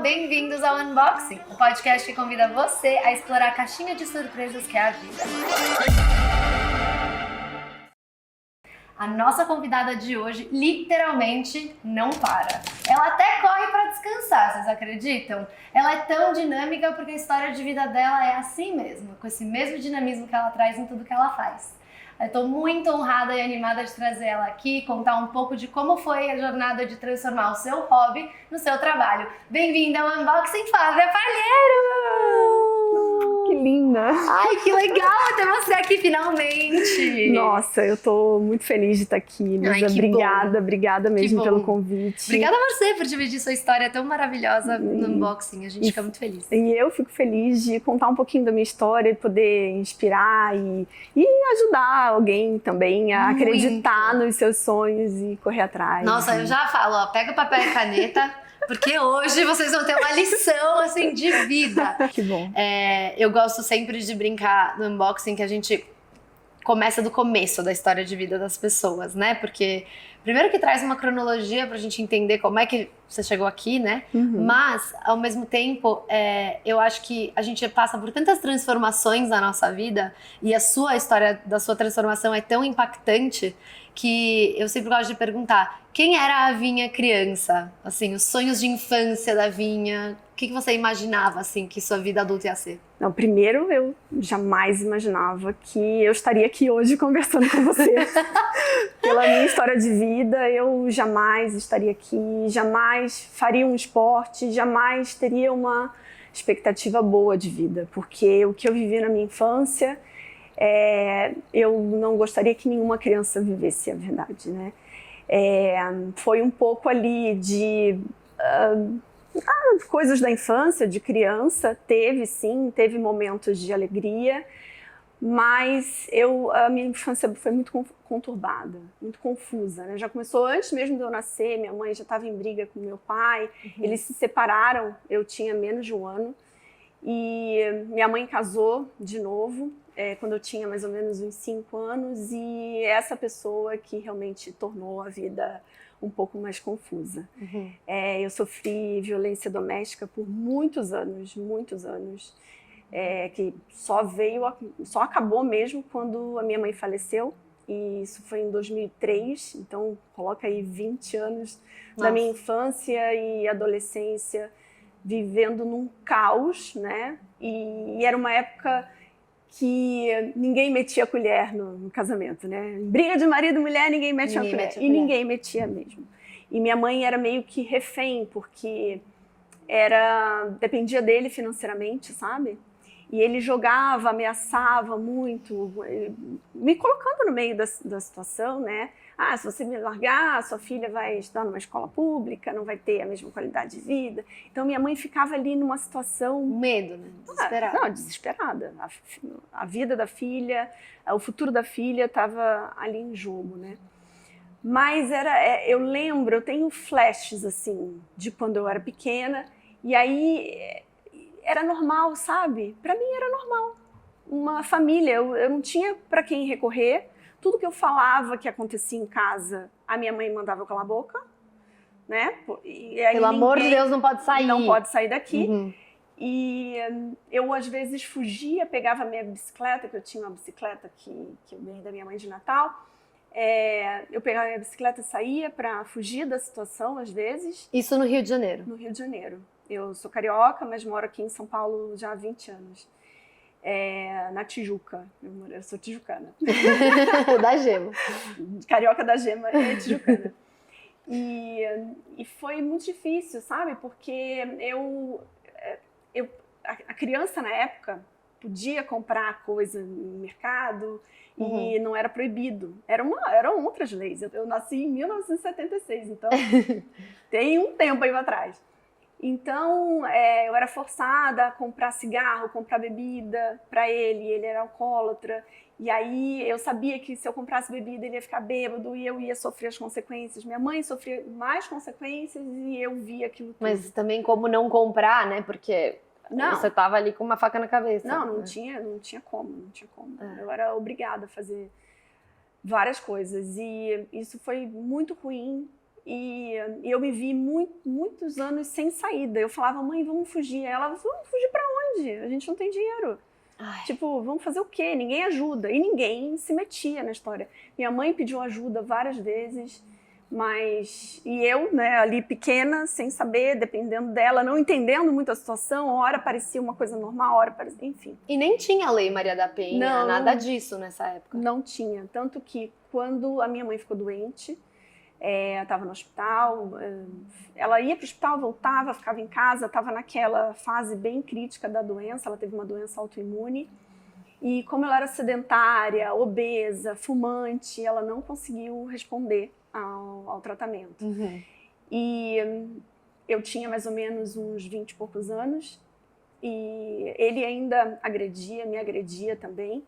Bem-vindos ao Unboxing, o podcast que convida você a explorar a caixinha de surpresas que é a vida. A nossa convidada de hoje literalmente não para. Ela até corre para descansar, vocês acreditam? Ela é tão dinâmica porque a história de vida dela é assim mesmo, com esse mesmo dinamismo que ela traz em tudo que ela faz. Eu estou muito honrada e animada de trazer ela aqui e contar um pouco de como foi a jornada de transformar o seu hobby no seu trabalho. Bem-vinda ao Unboxing, Flávia Palheiro! Que linda! Ai, que legal ter você aqui finalmente! Nossa, eu tô muito feliz de estar aqui, Lisa. Obrigada mesmo pelo convite. Obrigada a você por dividir sua história tão maravilhosa no Unboxing, a gente fica muito feliz. E eu fico feliz de contar um pouquinho da minha história, de poder inspirar e ajudar alguém também a acreditar nos seus sonhos e correr atrás. Nossa, eu já falo, ó, pega o papel e caneta, porque hoje vocês vão ter uma lição, assim, de vida. Que bom. Eu gosto sempre de brincar no Unboxing que a gente começa do começo da história de vida das pessoas, né? Porque primeiro que traz uma cronologia pra gente entender como é que você chegou aqui, né? Uhum. Mas, ao mesmo tempo, eu acho que a gente passa por tantas transformações na nossa vida e a sua história da sua transformação é tão impactante que eu sempre gosto de perguntar: quem era a Vinha criança? Assim, os sonhos de infância da Vinha, o que você imaginava, assim, que sua vida adulta ia ser? Não, primeiro, eu jamais imaginava que eu estaria aqui hoje conversando com você. Pela minha história de vida, eu jamais estaria aqui, jamais faria um esporte, jamais teria uma expectativa boa de vida, porque o que eu vivi na minha infância, eu não gostaria que nenhuma criança vivesse, a verdade, né? Foi um pouco ali de coisas da infância, de criança, teve momentos de alegria, mas a minha infância foi muito conturbada, muito confusa, né? Já começou antes mesmo de eu nascer, minha mãe já estava em briga com meu pai, eles se separaram, eu tinha menos de um ano, e minha mãe casou de novo, quando eu tinha mais ou menos uns 5 anos, e essa pessoa que realmente tornou a vida um pouco mais confusa. Eu sofri violência doméstica por muitos anos, que só acabou mesmo quando a minha mãe faleceu, e isso foi em 2003, então coloca aí 20 anos da minha infância e adolescência vivendo num caos, né? E era uma época que ninguém metia a colher no casamento, né? Briga de marido e mulher, ninguém mete a colher. E ninguém metia mesmo. E minha mãe era meio que refém, porque dependia dele financeiramente, sabe? E ele jogava, ameaçava muito, me colocando no meio da situação, né? Ah, se você me largar, sua filha vai estudar numa escola pública, não vai ter a mesma qualidade de vida. Então minha mãe ficava ali numa situação... Medo, né? Desesperada. Não, desesperada. A vida da filha, o futuro da filha estava ali em jogo, né? Mas eu lembro, eu tenho flashes assim, de quando eu era pequena, e aí era normal, sabe? Para mim era normal. Uma família, eu não tinha para quem recorrer. Tudo que eu falava que acontecia em casa, a minha mãe mandava eu calar a boca, né? E aí pelo amor de Deus, não pode sair. Não pode sair daqui. E eu, às vezes, fugia, pegava a minha bicicleta, que eu tinha uma bicicleta que eu ganhei da minha mãe de Natal. Eu pegava a minha bicicleta e saía para fugir da situação, às vezes. Isso no Rio de Janeiro? No Rio de Janeiro. Eu sou carioca, mas moro aqui em São Paulo já há 20 anos. Na Tijuca. Eu sou tijucana. Da Gema. Carioca da Gema é tijucana. E foi muito difícil, sabe? Porque a criança na época podia comprar coisa no mercado e não era proibido. Eram outras leis. Eu nasci em 1976, então tem um tempo aí pra trás. Então, eu era forçada a comprar cigarro, comprar bebida para ele era alcoólatra. E aí eu sabia que se eu comprasse bebida ele ia ficar bêbado e eu ia sofrer as consequências. Minha mãe sofria mais consequências e eu via aquilo tudo. Mas também como não comprar, né? Porque você tava ali com uma faca na cabeça. Não tinha como. Eu era obrigada a fazer várias coisas e isso foi muito ruim. e eu me vi muitos anos sem saída. Eu falava, mãe, vamos fugir. Ela, vamos fugir pra onde? A gente não tem dinheiro. Ai. Tipo, vamos fazer o quê? Ninguém ajuda. E ninguém se metia na história. Minha mãe pediu ajuda várias vezes, mas... E eu, né, ali pequena, sem saber, dependendo dela, não entendendo muito a situação, hora parecia uma coisa normal, hora parecia... Enfim. E nem tinha a Lei Maria da Penha, nada não, disso nessa época. Não tinha. Tanto que quando a minha mãe ficou doente, estava no hospital, ela ia para o hospital, voltava, ficava em casa, estava naquela fase bem crítica da doença, ela teve uma doença autoimune, e como ela era sedentária, obesa, fumante, ela não conseguiu responder ao tratamento. Uhum. E eu tinha mais ou menos uns 20 e poucos anos, e ele ainda me agredia também.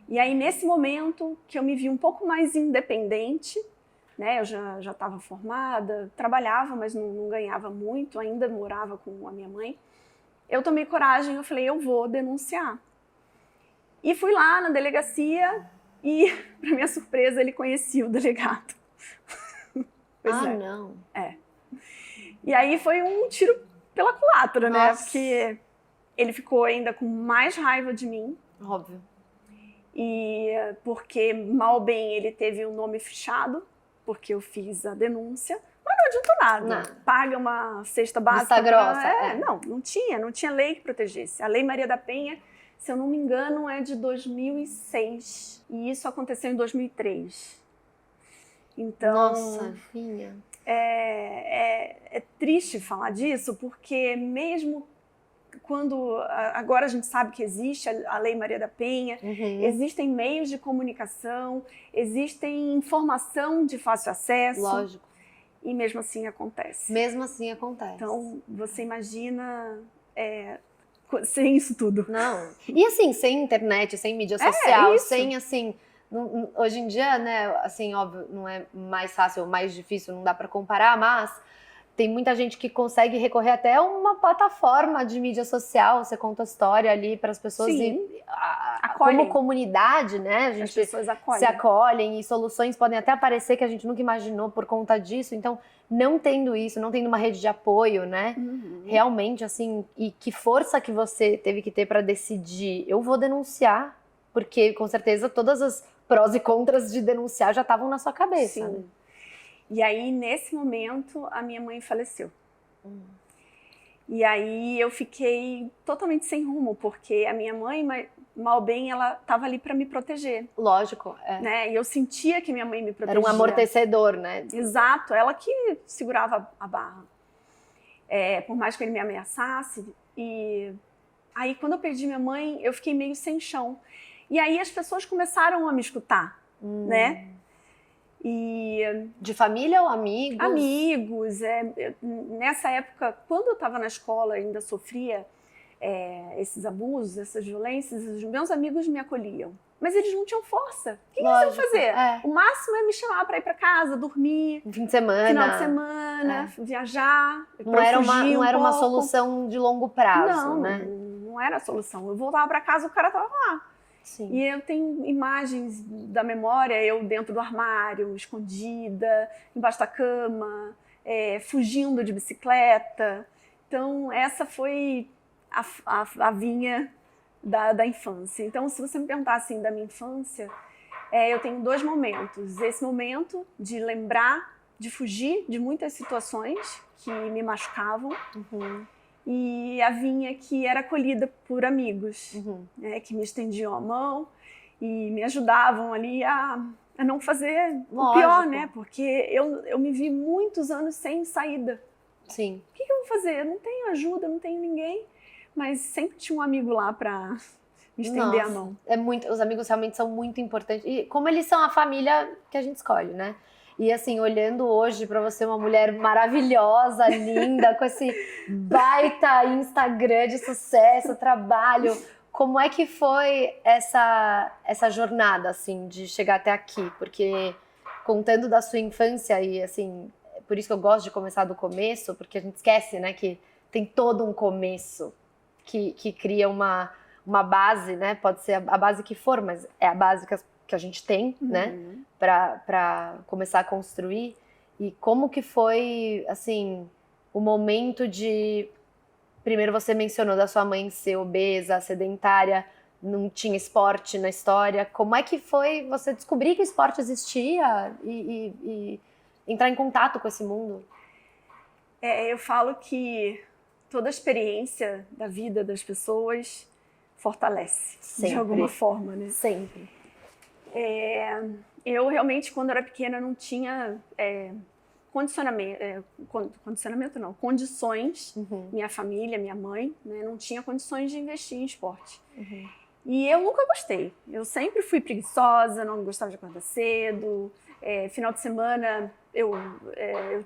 E aí, nesse momento que eu me vi um pouco mais independente, né, eu já estava formada, trabalhava, mas não ganhava muito, ainda morava com a minha mãe. Eu tomei coragem, eu falei, eu vou denunciar. E fui lá na delegacia e, para minha surpresa, ele conhecia o delegado. Não. E aí foi um tiro pela culatra, né? Nossa. Porque ele ficou ainda com mais raiva de mim. Óbvio. E porque, mal bem, ele teve o nome fichado, porque eu fiz a denúncia, mas não adiantou nada. Nada. Paga uma cesta básica. Vista grossa. Não tinha lei que protegesse. A Lei Maria da Penha, se eu não me engano, é de 2006. E isso aconteceu em 2003. Então, Nossa, Vinha. é triste falar disso, porque mesmo quando agora a gente sabe que existe a Lei Maria da Penha, existem meios de comunicação, existem informação de fácil acesso. Lógico. E mesmo assim acontece. Mesmo assim acontece. Então, você imagina sem isso tudo. Não. E assim, sem internet, sem mídia social, isso. sem assim... Hoje em dia, né, assim, óbvio, não é mais fácil ou mais difícil, não dá pra comparar, mas tem muita gente que consegue recorrer até a uma plataforma de mídia social, você conta a história ali para as pessoas. Sim. E Acolhem. como comunidade, né, a gente As pessoas acolhem. se acolhem e soluções podem até aparecer que a gente nunca imaginou por conta disso. Então, não tendo isso, não tendo uma rede de apoio, né, realmente, assim, e que força que você teve que ter para decidir, eu vou denunciar, porque com certeza todas as prós e contras de denunciar já estavam na sua cabeça. Sim. Né? E aí, nesse momento, a minha mãe faleceu. E aí eu fiquei totalmente sem rumo, porque a minha mãe, mal bem, ela estava ali para me proteger. Lógico, né? E eu sentia que minha mãe me protegia. Era um amortecedor, né? Exato, ela que segurava a barra. Por mais que ele me ameaçasse. E aí, quando eu perdi minha mãe, eu fiquei meio sem chão. E aí as pessoas começaram a me escutar, né? E de família ou amigos? Amigos. Nessa época, quando eu estava na escola, ainda sofria esses abusos, essas violências, os meus amigos me acolhiam. Mas eles não tinham força. O que eles iam fazer? O máximo é me chamar para ir para casa, dormir. Fim de semana. Final de semana, viajar. Não era uma solução de longo prazo, né? Não era a solução. Eu voltava para casa, o cara estava lá. Sim. E eu tenho imagens da memória, eu dentro do armário, escondida, embaixo da cama, fugindo de bicicleta. Então, essa foi a Vinha da infância. Então, se você me perguntar assim da minha infância, eu tenho dois momentos. Esse momento de lembrar, de fugir de muitas situações que me machucavam. E a Vinha que era acolhida por amigos, que me estendiam a mão e me ajudavam ali a não fazer o pior, né? Porque eu me vi muitos anos sem saída. Sim. O que eu vou fazer? Eu não tenho ajuda, não tenho ninguém. Mas sempre tinha um amigo lá para me estender a mão. Os amigos realmente são muito importantes. E como eles são a família que a gente escolhe, né? E assim, olhando hoje pra você, uma mulher maravilhosa, linda, com esse baita Instagram de sucesso, trabalho. Como é que foi essa jornada, assim, de chegar até aqui? Porque contando da sua infância e, assim, por isso que eu gosto de começar do começo, porque a gente esquece, né, que tem todo um começo que cria uma base, né? Pode ser a base que for, mas é a base que a gente tem, né? Para começar a construir. E como que foi, assim, o momento de... Primeiro você mencionou da sua mãe ser obesa, sedentária, não tinha esporte na história. Como é que foi você descobrir que o esporte existia e entrar em contato com esse mundo? Eu falo que toda a experiência da vida das pessoas fortalece, Sempre. de alguma forma, né? Sempre. Eu realmente, quando era pequena, não tinha condições, minha família, minha mãe, né, não tinha condições de investir em esporte. E eu nunca gostei. Eu sempre fui preguiçosa, não gostava de acordar cedo. Final de semana eu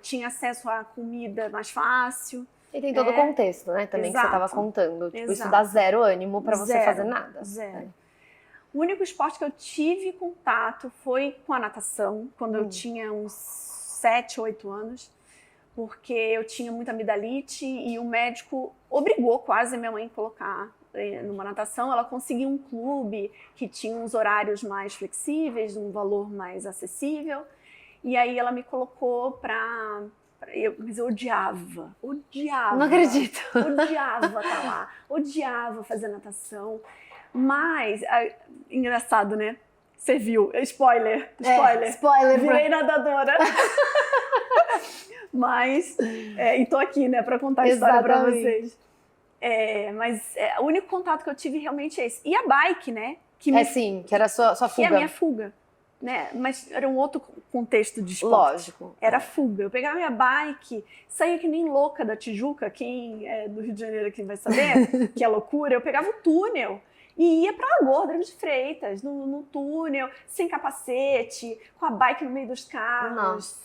tinha acesso à comida mais fácil. E tem todo o contexto, né? Também Exato. Que você estava contando. Tipo, isso Exato. dá zero ânimo para você fazer nada. Zero. O único esporte que eu tive contato foi com a natação, quando eu tinha uns 7, 8 anos, porque eu tinha muita amidalite e o médico obrigou quase a minha mãe a colocar numa natação. Ela conseguiu um clube que tinha uns horários mais flexíveis, um valor mais acessível, e aí ela me colocou mas eu odiava. Não acredito. Odiava estar lá, odiava fazer natação. Mas, engraçado, né? Você viu, spoiler. Virei nadadora. Mas, e tô aqui, né, pra contar a história pra vocês. O único contato que eu tive realmente é esse. E a bike, né? Que era a sua fuga. Que é a minha fuga, né? Mas era um outro contexto de esporte. Lógico. Era fuga. Eu pegava minha bike, saía que nem louca da Tijuca. Quem é do Rio de Janeiro aqui vai saber que é loucura. Eu pegava o túnel e ia pra Lagoa Rodrigues de Freitas, no túnel, sem capacete, com a bike no meio dos carros. Nossa.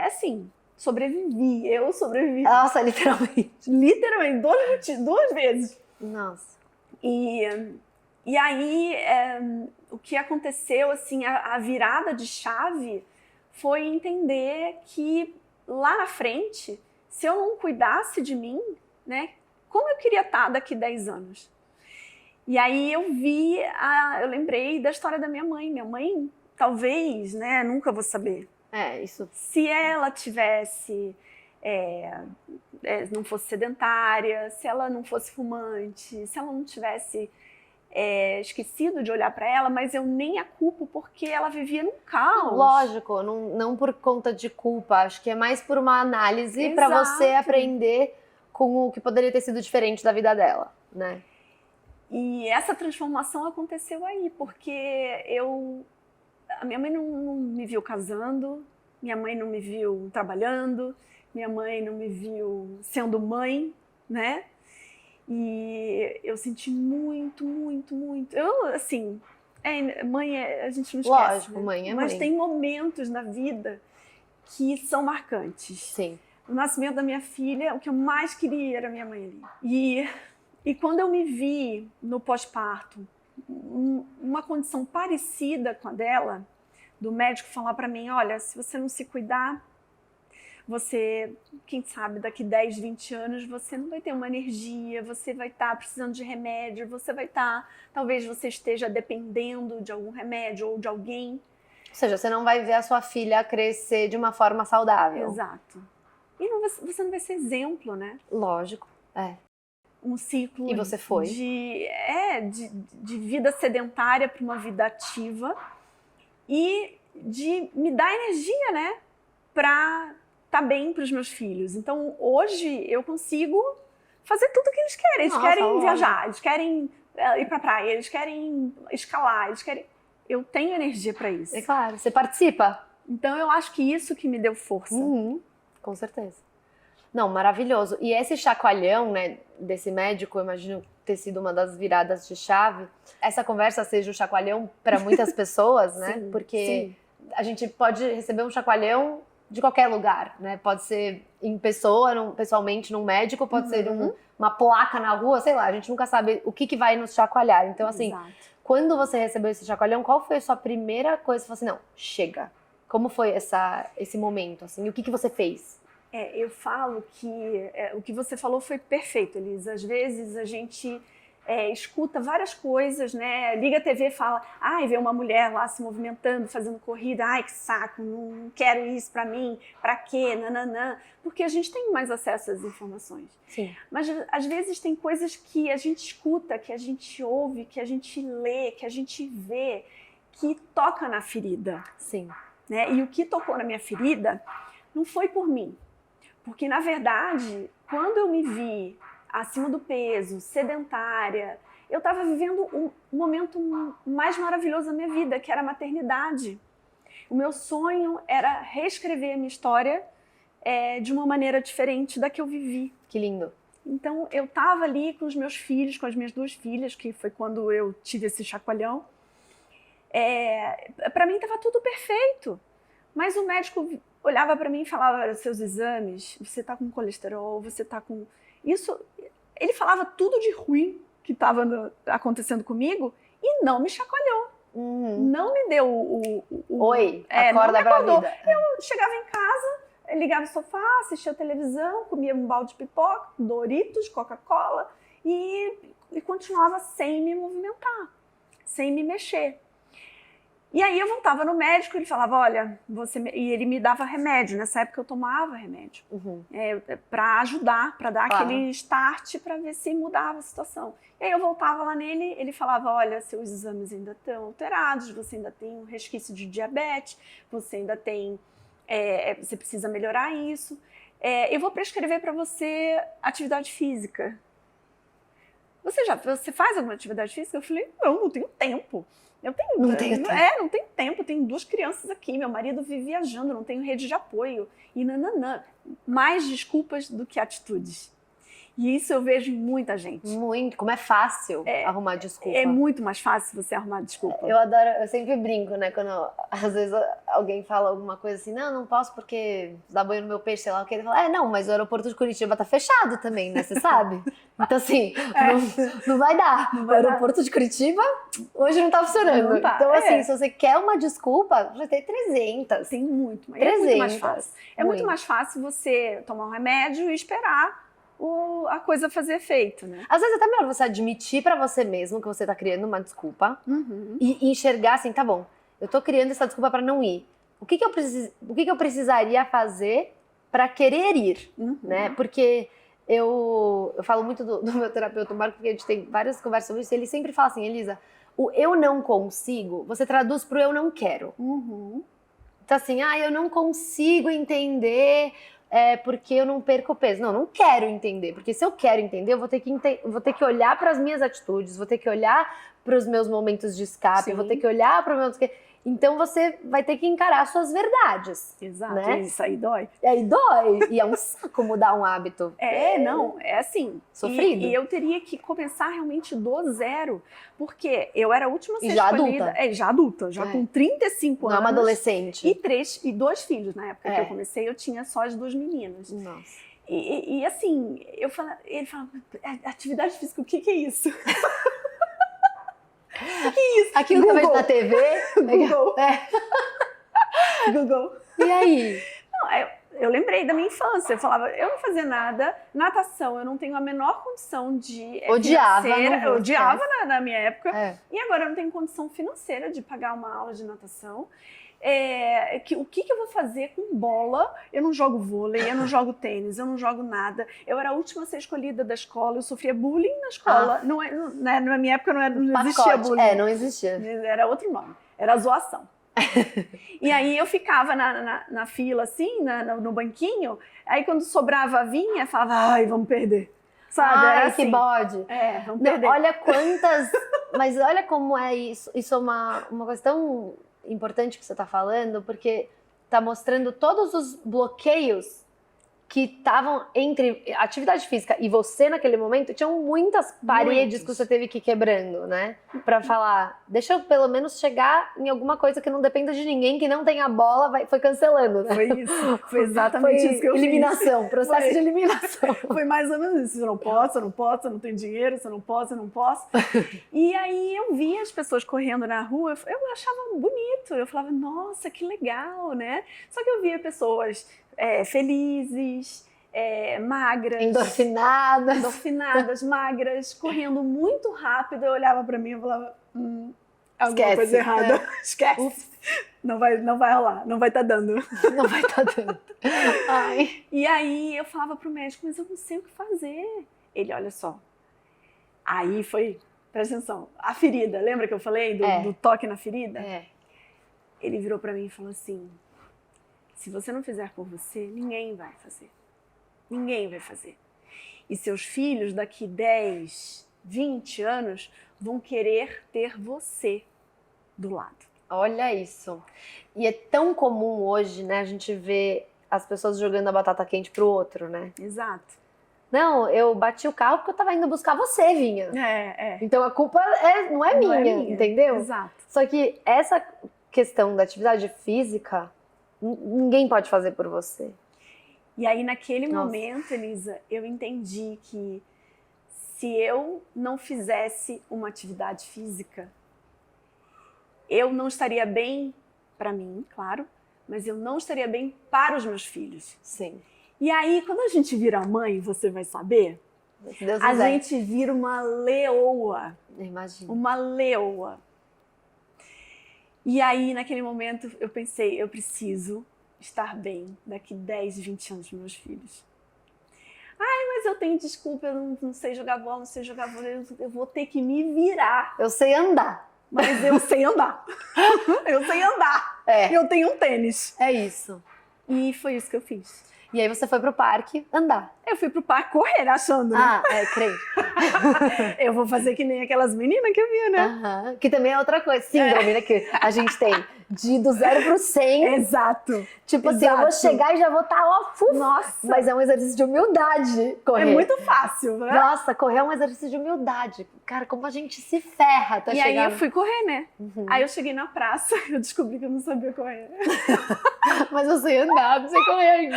Assim, sobrevivi. Eu sobrevivi. Nossa, literalmente. Literalmente, duas vezes. Nossa. E aí, o que aconteceu, assim, a virada de chave foi entender que lá na frente, se eu não cuidasse de mim, né, como eu queria estar daqui 10 anos? E aí eu lembrei da história da minha mãe. Minha mãe, talvez, né, nunca vou saber. Isso. Se ela tivesse, não fosse sedentária, se ela não fosse fumante, se ela não tivesse esquecido de olhar para ela, mas eu nem a culpo porque ela vivia num caos. Lógico, não por conta de culpa, acho que é mais por uma análise para você aprender com o que poderia ter sido diferente da vida dela, né? E essa transformação aconteceu aí, porque a minha mãe não me viu casando, minha mãe não me viu trabalhando, minha mãe não me viu sendo mãe, né? E eu senti muito. Eu, assim, mãe a gente não esquece. Lógico, né? mãe é Mas mãe. tem momentos na vida que são marcantes. Sim. O nascimento da minha filha, o que eu mais queria era minha mãe ali. E quando eu me vi no pós-parto, uma condição parecida com a dela, do médico falar para mim, olha, se você não se cuidar, você, quem sabe, daqui 10, 20 anos, você não vai ter uma energia, você vai estar precisando de remédio, você vai estar, talvez você esteja dependendo de algum remédio ou de alguém. Ou seja, você não vai ver a sua filha crescer de uma forma saudável. Exato. E você não vai ser exemplo, né? Lógico, Um ciclo e você foi? de vida sedentária para uma vida ativa e de me dar energia, né? Para estar bem para os meus filhos. Então, hoje, eu consigo fazer tudo o que eles querem. Eles querem viajar, eles querem ir para a praia, eles querem escalar, Eu tenho energia para isso. É claro, você participa. Então, eu acho que isso que me deu força. Com certeza. Não, maravilhoso. E esse chacoalhão, né, desse médico, eu imagino ter sido uma das viradas de chave. Essa conversa seja um chacoalhão para muitas pessoas, né? Sim, porque a gente pode receber um chacoalhão de qualquer lugar, né? Pode ser em pessoa, pessoalmente num médico, pode ser uma placa na rua, sei lá, a gente nunca sabe o que vai nos chacoalhar. Então, assim, quando você recebeu esse chacoalhão, qual foi a sua primeira coisa? Você falou assim, não, chega. Como foi esse momento, assim? E o que você fez? Eu falo que o que você falou foi perfeito, Elisa. Às vezes a gente escuta várias coisas, né? Liga a TV e fala, ai, vê uma mulher lá se movimentando, fazendo corrida, ai, que saco, não quero isso pra mim, pra quê, nananã. Porque a gente tem mais acesso às informações. Sim. Mas às vezes tem coisas que a gente escuta, que a gente ouve, que a gente lê, que a gente vê, que toca na ferida. Sim. Né? E o que tocou na minha ferida não foi por mim. Porque, na verdade, quando eu me vi acima do peso, sedentária, eu estava vivendo o momento mais maravilhoso da minha vida, que era a maternidade. O meu sonho era reescrever a minha história de uma maneira diferente da que eu vivi. Que lindo. Então, eu estava ali com os meus filhos, com as minhas 2 filhas, que foi quando eu tive esse chacoalhão. Para mim estava tudo perfeito, mas o médico olhava para mim e falava, seus exames, você está com colesterol, você está com... Isso, ele falava tudo de ruim que estava acontecendo comigo e não me chacoalhou. Não me deu Oi, acorda pra vida. Eu chegava em casa, ligava o sofá, assistia a televisão, comia um balde de pipoca, Doritos, Coca-Cola e continuava sem me movimentar, sem me mexer. E aí eu voltava no médico, ele falava, olha, e ele me dava remédio. Nessa época eu tomava remédio para ajudar, para dar aquele start, para ver se mudava a situação. E aí eu voltava lá nele, ele falava, olha, seus exames ainda estão alterados, você ainda tem um resquício de diabetes, você ainda tem, você precisa melhorar isso. Eu vou prescrever para você atividade física. Você faz alguma atividade física? Eu falei, não tenho tempo. Não tenho tempo, eu tenho 2 crianças aqui, meu marido vive viajando, não tenho rede de apoio. E nananã. Mais desculpas do que atitudes. E isso eu vejo em muita gente. Muito, como é fácil arrumar desculpa. É muito mais fácil você arrumar desculpa. Eu adoro, eu sempre brinco, né? Quando às vezes alguém fala alguma coisa assim, não posso porque dá banho no meu peixe, sei lá o que. Ele fala, não, mas o aeroporto de Curitiba tá fechado também, né? Você sabe? Então assim, não vai dar. O aeroporto de Curitiba hoje não tá funcionando. Não tá. Então assim, se você quer uma desculpa, já tem 300. Tem muito, mas 300. É muito mais fácil. É muito mais fácil você tomar um remédio e esperar a coisa fazer efeito, né? Às vezes é até melhor você admitir pra você mesmo que você tá criando uma desculpa e enxergar assim, tá bom, eu tô criando essa desculpa pra não ir. O que eu precisaria fazer pra querer ir, né? Porque eu falo muito do meu terapeuta, o Marco, porque a gente tem várias conversas sobre isso, e ele sempre fala assim, Elisa, o eu não consigo, você traduz pro eu não quero. Então assim, eu não consigo entender... porque eu não perco peso. Não quero entender, porque se eu quero entender, eu vou ter que olhar para as minhas atitudes, vou ter que olhar para os meus momentos de escape, vou ter que olhar para o meu... Então você vai ter que encarar as suas verdades. Exato, né? Isso aí dói. E aí dói, e é um saco mudar um hábito. É assim. Sofrido. E eu teria que começar realmente do zero, porque eu era a última a ser escolhida. Já adulta, com 35 anos. Não é uma adolescente. E 2 filhos na época que eu comecei, eu tinha só as 2 meninas. Nossa. E assim, ele fala, atividade física, o que é isso? O que é isso? Aquilo que eu vejo na TV. Google. Google. E aí? Não, eu lembrei da minha infância. Eu falava, eu não fazia nada. Natação, eu não tenho a menor condição de Odiava. Eu odiava na minha época. E agora eu não tenho condição financeira de pagar uma aula de natação. O que eu vou fazer com bola? Eu não jogo vôlei, eu não jogo tênis, eu não jogo nada. Eu era a última a ser escolhida da escola, eu sofria bullying na escola. Na minha época não existia bullying. Não existia. Era outro nome, era zoação. E aí eu ficava na fila assim, no banquinho, aí quando sobrava a vinha, falava, ai, vamos perder. Sabe? Ai, assim. que bode. Vamos perder. Olha quantas... Mas olha como é isso. Isso é uma coisa tão importante que você está falando, porque está mostrando todos os bloqueios que estavam entre a atividade física e você naquele momento. Tinham muitas paredes que você teve que ir quebrando, né? Pra falar, deixa eu pelo menos chegar em alguma coisa que não dependa de ninguém, que não tenha bola, foi cancelando, né? Foi isso, foi exatamente isso que eu fiz. Processo de eliminação. Foi mais ou menos isso, eu não posso, eu não tenho dinheiro, eu não posso. E aí eu via as pessoas correndo na rua, eu achava bonito, eu falava, nossa, que legal, né? Só que eu via pessoas felizes, magras. Endorfinadas. Magras, correndo muito rápido. Eu olhava pra mim e falava, alguma coisa errada. Esquece. Não vai rolar, não vai estar dando. Não vai estar dando. Ai. E aí eu falava pro médico, mas eu não sei o que fazer. Ele, olha só. Aí foi, presta atenção, a ferida. Lembra que eu falei do toque na ferida? Ele virou pra mim e falou assim, se você não fizer por você, ninguém vai fazer. Ninguém vai fazer. E seus filhos, daqui 10, 20 anos, vão querer ter você do lado. Olha isso. E é tão comum hoje, né, a gente ver as pessoas jogando a batata quente pro outro, né? Exato. Não, eu bati o carro porque eu tava indo buscar você, Vinha. Então a culpa não é minha, entendeu? Exato. Só que essa questão da atividade física, ninguém pode fazer por você. E aí, naquele momento, Elisa, eu entendi que se eu não fizesse uma atividade física, eu não estaria bem para mim, claro, mas eu não estaria bem para os meus filhos. Sim. E aí, quando a gente vira mãe, você vai saber, a gente vira uma leoa. Imagina. Uma leoa. E aí, naquele momento, eu pensei, eu preciso estar bem daqui 10, 20 anos com meus filhos. Ai, mas eu tenho desculpa, eu não sei jogar bola, não sei jogar vôlei, eu vou ter que me virar. Eu sei andar. Mas eu sei andar. Eu sei andar. Eu tenho um tênis. É isso. E foi isso que eu fiz. E aí você foi pro parque andar. Eu fui pro parque correr, achando, né? Creio. Eu vou fazer que nem aquelas meninas que eu vi, né? Que também é outra coisa. Síndrome, né? Que a gente tem. De ir do 0 pro 100. Exato. Tipo assim, eu vou chegar e já vou estar, Nossa. Mas é um exercício de humildade correr. É muito fácil, né? Nossa, correr é um exercício de humildade. Cara, como a gente se ferra até chegar. E aí eu fui correr, né? Aí eu cheguei na praça, eu descobri que eu não sabia correr. Mas eu sei andar, não sei correr ainda.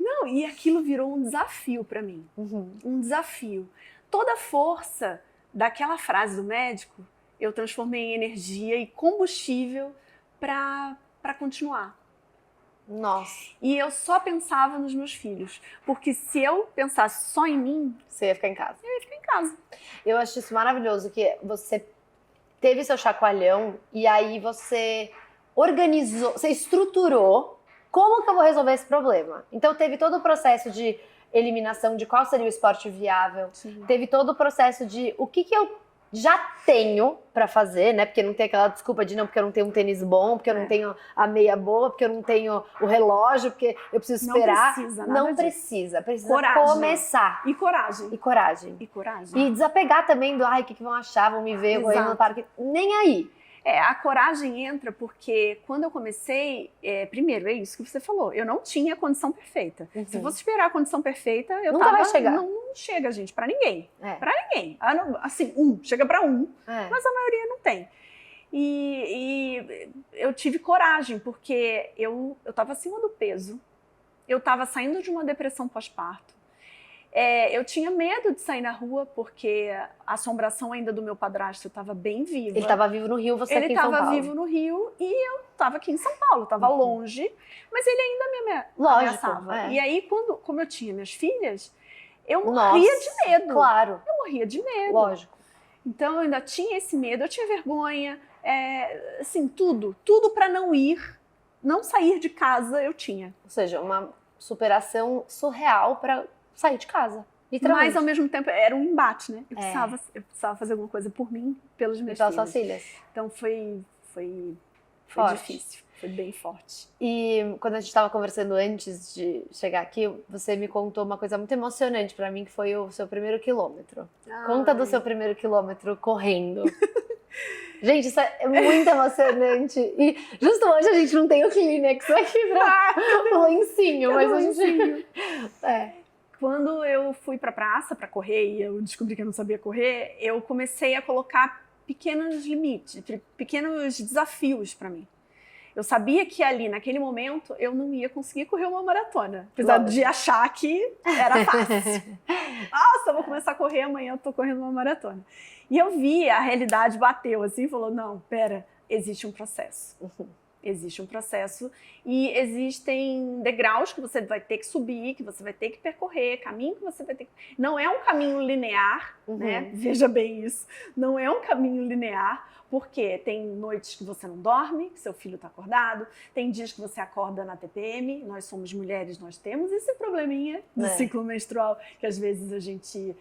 Não, e aquilo virou um desafio pra mim. Um desafio. Toda a força daquela frase do médico, eu transformei em energia e combustível para continuar. Nossa. E eu só pensava nos meus filhos. Porque se eu pensasse só em mim... Você ia ficar em casa. Eu ia ficar em casa. Eu acho isso maravilhoso, que você teve seu chacoalhão e aí você organizou, você estruturou como que eu vou resolver esse problema. Então teve todo o processo de eliminação de qual seria o esporte viável. Sim. Teve todo o processo de o que eu já tenho pra fazer, né? Porque não tem aquela desculpa de não, porque eu não tenho um tênis bom, porque eu não tenho a meia boa, porque eu não tenho o relógio, porque eu preciso esperar. Não precisa. Precisa coragem. Começar. E coragem. E coragem. E coragem. E desapegar também do, o que vão achar, vão me ver correndo no parque. Nem aí. A coragem entra porque quando eu comecei, primeiro, é isso que você falou, eu não tinha a condição perfeita. Se fosse esperar a condição perfeita, eu nunca vai chegar. Não chega, gente, pra ninguém. Pra ninguém. Assim, chega pra mas a maioria não tem. E eu tive coragem, porque eu tava acima do peso, eu tava saindo de uma depressão pós-parto. Eu tinha medo de sair na rua porque a assombração ainda do meu padrasto estava bem viva. Ele estava vivo no Rio, você aqui em São Paulo. Ele estava vivo no Rio e eu estava aqui em São Paulo, estava longe, mas ele ainda me ameaçava. E aí, como eu tinha minhas filhas, eu morria de medo. Claro. Eu morria de medo. Lógico. Então eu ainda tinha esse medo, eu tinha vergonha, assim, tudo para não sair de casa eu tinha. Ou seja, uma superação surreal para sair de casa, literalmente. Mas, ao mesmo tempo, era um embate, né? Eu precisava fazer alguma coisa por mim, pelas minhas filhas. Suas filhas. Então, foi difícil, foi bem forte. E quando a gente estava conversando antes de chegar aqui, você me contou uma coisa muito emocionante para mim, que foi o seu primeiro quilômetro. Conta do seu primeiro quilômetro correndo. Gente, isso é muito emocionante. E justo hoje a gente não tem o Kleenex aqui para o lencinho, mas a gente... Quando eu fui pra praça pra correr e eu descobri que eu não sabia correr, eu comecei a colocar pequenos limites, pequenos desafios pra mim. Eu sabia que ali, naquele momento, eu não ia conseguir correr uma maratona. Apesar de achar que era fácil. Nossa, eu vou começar a correr amanhã, eu tô correndo uma maratona. E eu vi, a realidade bateu assim e falou, não, pera, existe um processo. Existe um processo e existem degraus que você vai ter que subir, que você vai ter que percorrer, caminho que você vai ter que... Não é um caminho linear, né? Veja bem isso. Não é um caminho linear, porque tem noites que você não dorme, que seu filho está acordado, tem dias que você acorda na TPM, nós somos mulheres, nós temos esse probleminha do ciclo menstrual, que às vezes a gente...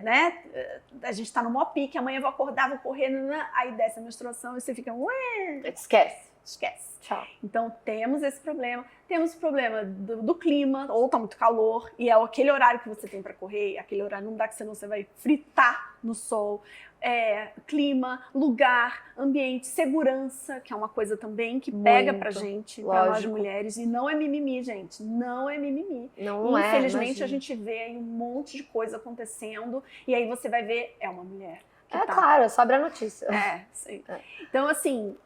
né? A gente tá no maior pique, amanhã eu vou acordar, vou correr, aí desce a menstruação e você fica... Esquece. Tchau. Então temos esse problema. Temos o problema do clima, ou tá muito calor, e é aquele horário que você tem para correr, aquele horário não dá, que senão você vai fritar no sol. Clima, lugar, ambiente, segurança, que é uma coisa também que pega pra gente, pra nós mulheres, e não é mimimi, gente, não é mimimi. Não é, infelizmente a gente vê aí um monte de coisa acontecendo, e aí você vai ver, é uma mulher. Claro, sobe a notícia. Sim. Então, assim,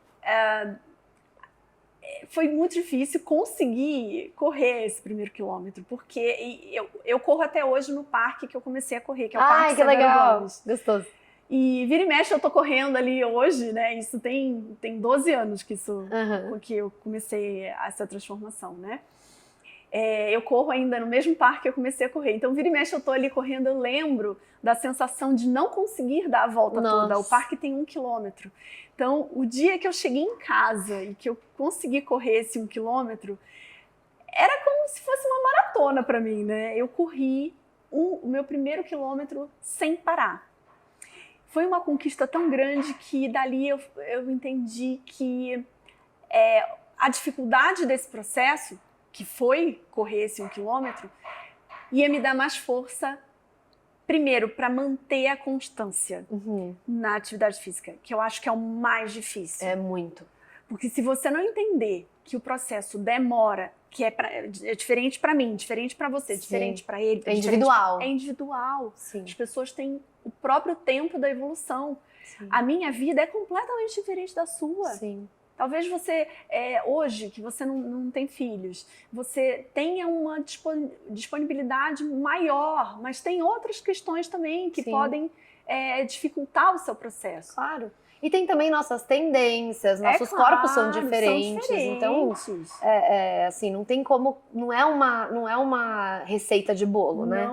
foi muito difícil conseguir correr esse primeiro quilômetro, porque eu corro até hoje no parque que eu comecei a correr, que é o Parque que Severo legal, Gomes. gostoso. E vira e mexe eu tô correndo ali hoje, né? Isso tem 12 anos que eu comecei essa transformação, né? Eu corro ainda no mesmo parque que eu comecei a correr. Então, vira e mexe eu tô ali correndo, eu lembro da sensação de não conseguir dar a volta toda. O parque tem 1 quilômetro. Então, o dia que eu cheguei em casa e que eu consegui correr esse 1 quilômetro, era como se fosse uma maratona para mim, né? Eu corri o meu primeiro quilômetro sem parar. Foi uma conquista tão grande que dali eu entendi que a dificuldade desse processo, que foi correr esse 1 quilômetro, ia me dar mais força, primeiro, para manter a constância na atividade física, que eu acho que é o mais difícil. É muito. Porque se você não entender que o processo demora, que é diferente para mim, diferente para você, diferente para ele. É individual. É individual. Sim. As pessoas têm o próprio tempo da evolução. Sim. A minha vida é completamente diferente da sua. Sim. Talvez você, hoje, que você não tem filhos, você tenha uma disponibilidade maior, mas tem outras questões também que podem dificultar o seu processo. Claro. E tem também nossas tendências, nossos corpos são diferentes. Então, assim, não tem como, não é uma receita de bolo, né?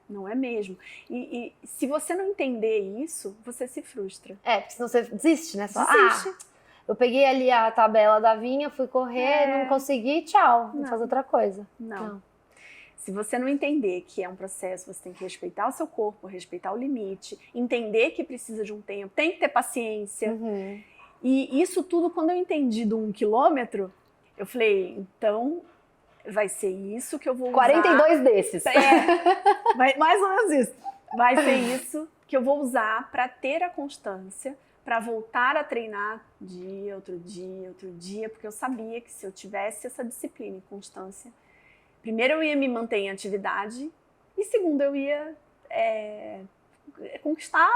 Não é mesmo. E se você não entender isso, você se frustra. Porque senão você desiste, né? Desiste. Eu peguei ali a tabela da vinha, fui correr, não consegui, tchau, vou fazer outra coisa. Não. Se você não entender que é um processo, você tem que respeitar o seu corpo, respeitar o limite, entender que precisa de um tempo, tem que ter paciência. E isso tudo, quando eu entendi do 1 quilômetro, eu falei, então vai ser isso que eu vou usar. 42 desses. Mais ou menos isso. Vai ser isso que eu vou usar para ter a constância, para voltar a treinar outro dia, porque eu sabia que se eu tivesse essa disciplina e constância, primeiro eu ia me manter em atividade e segundo eu ia conquistar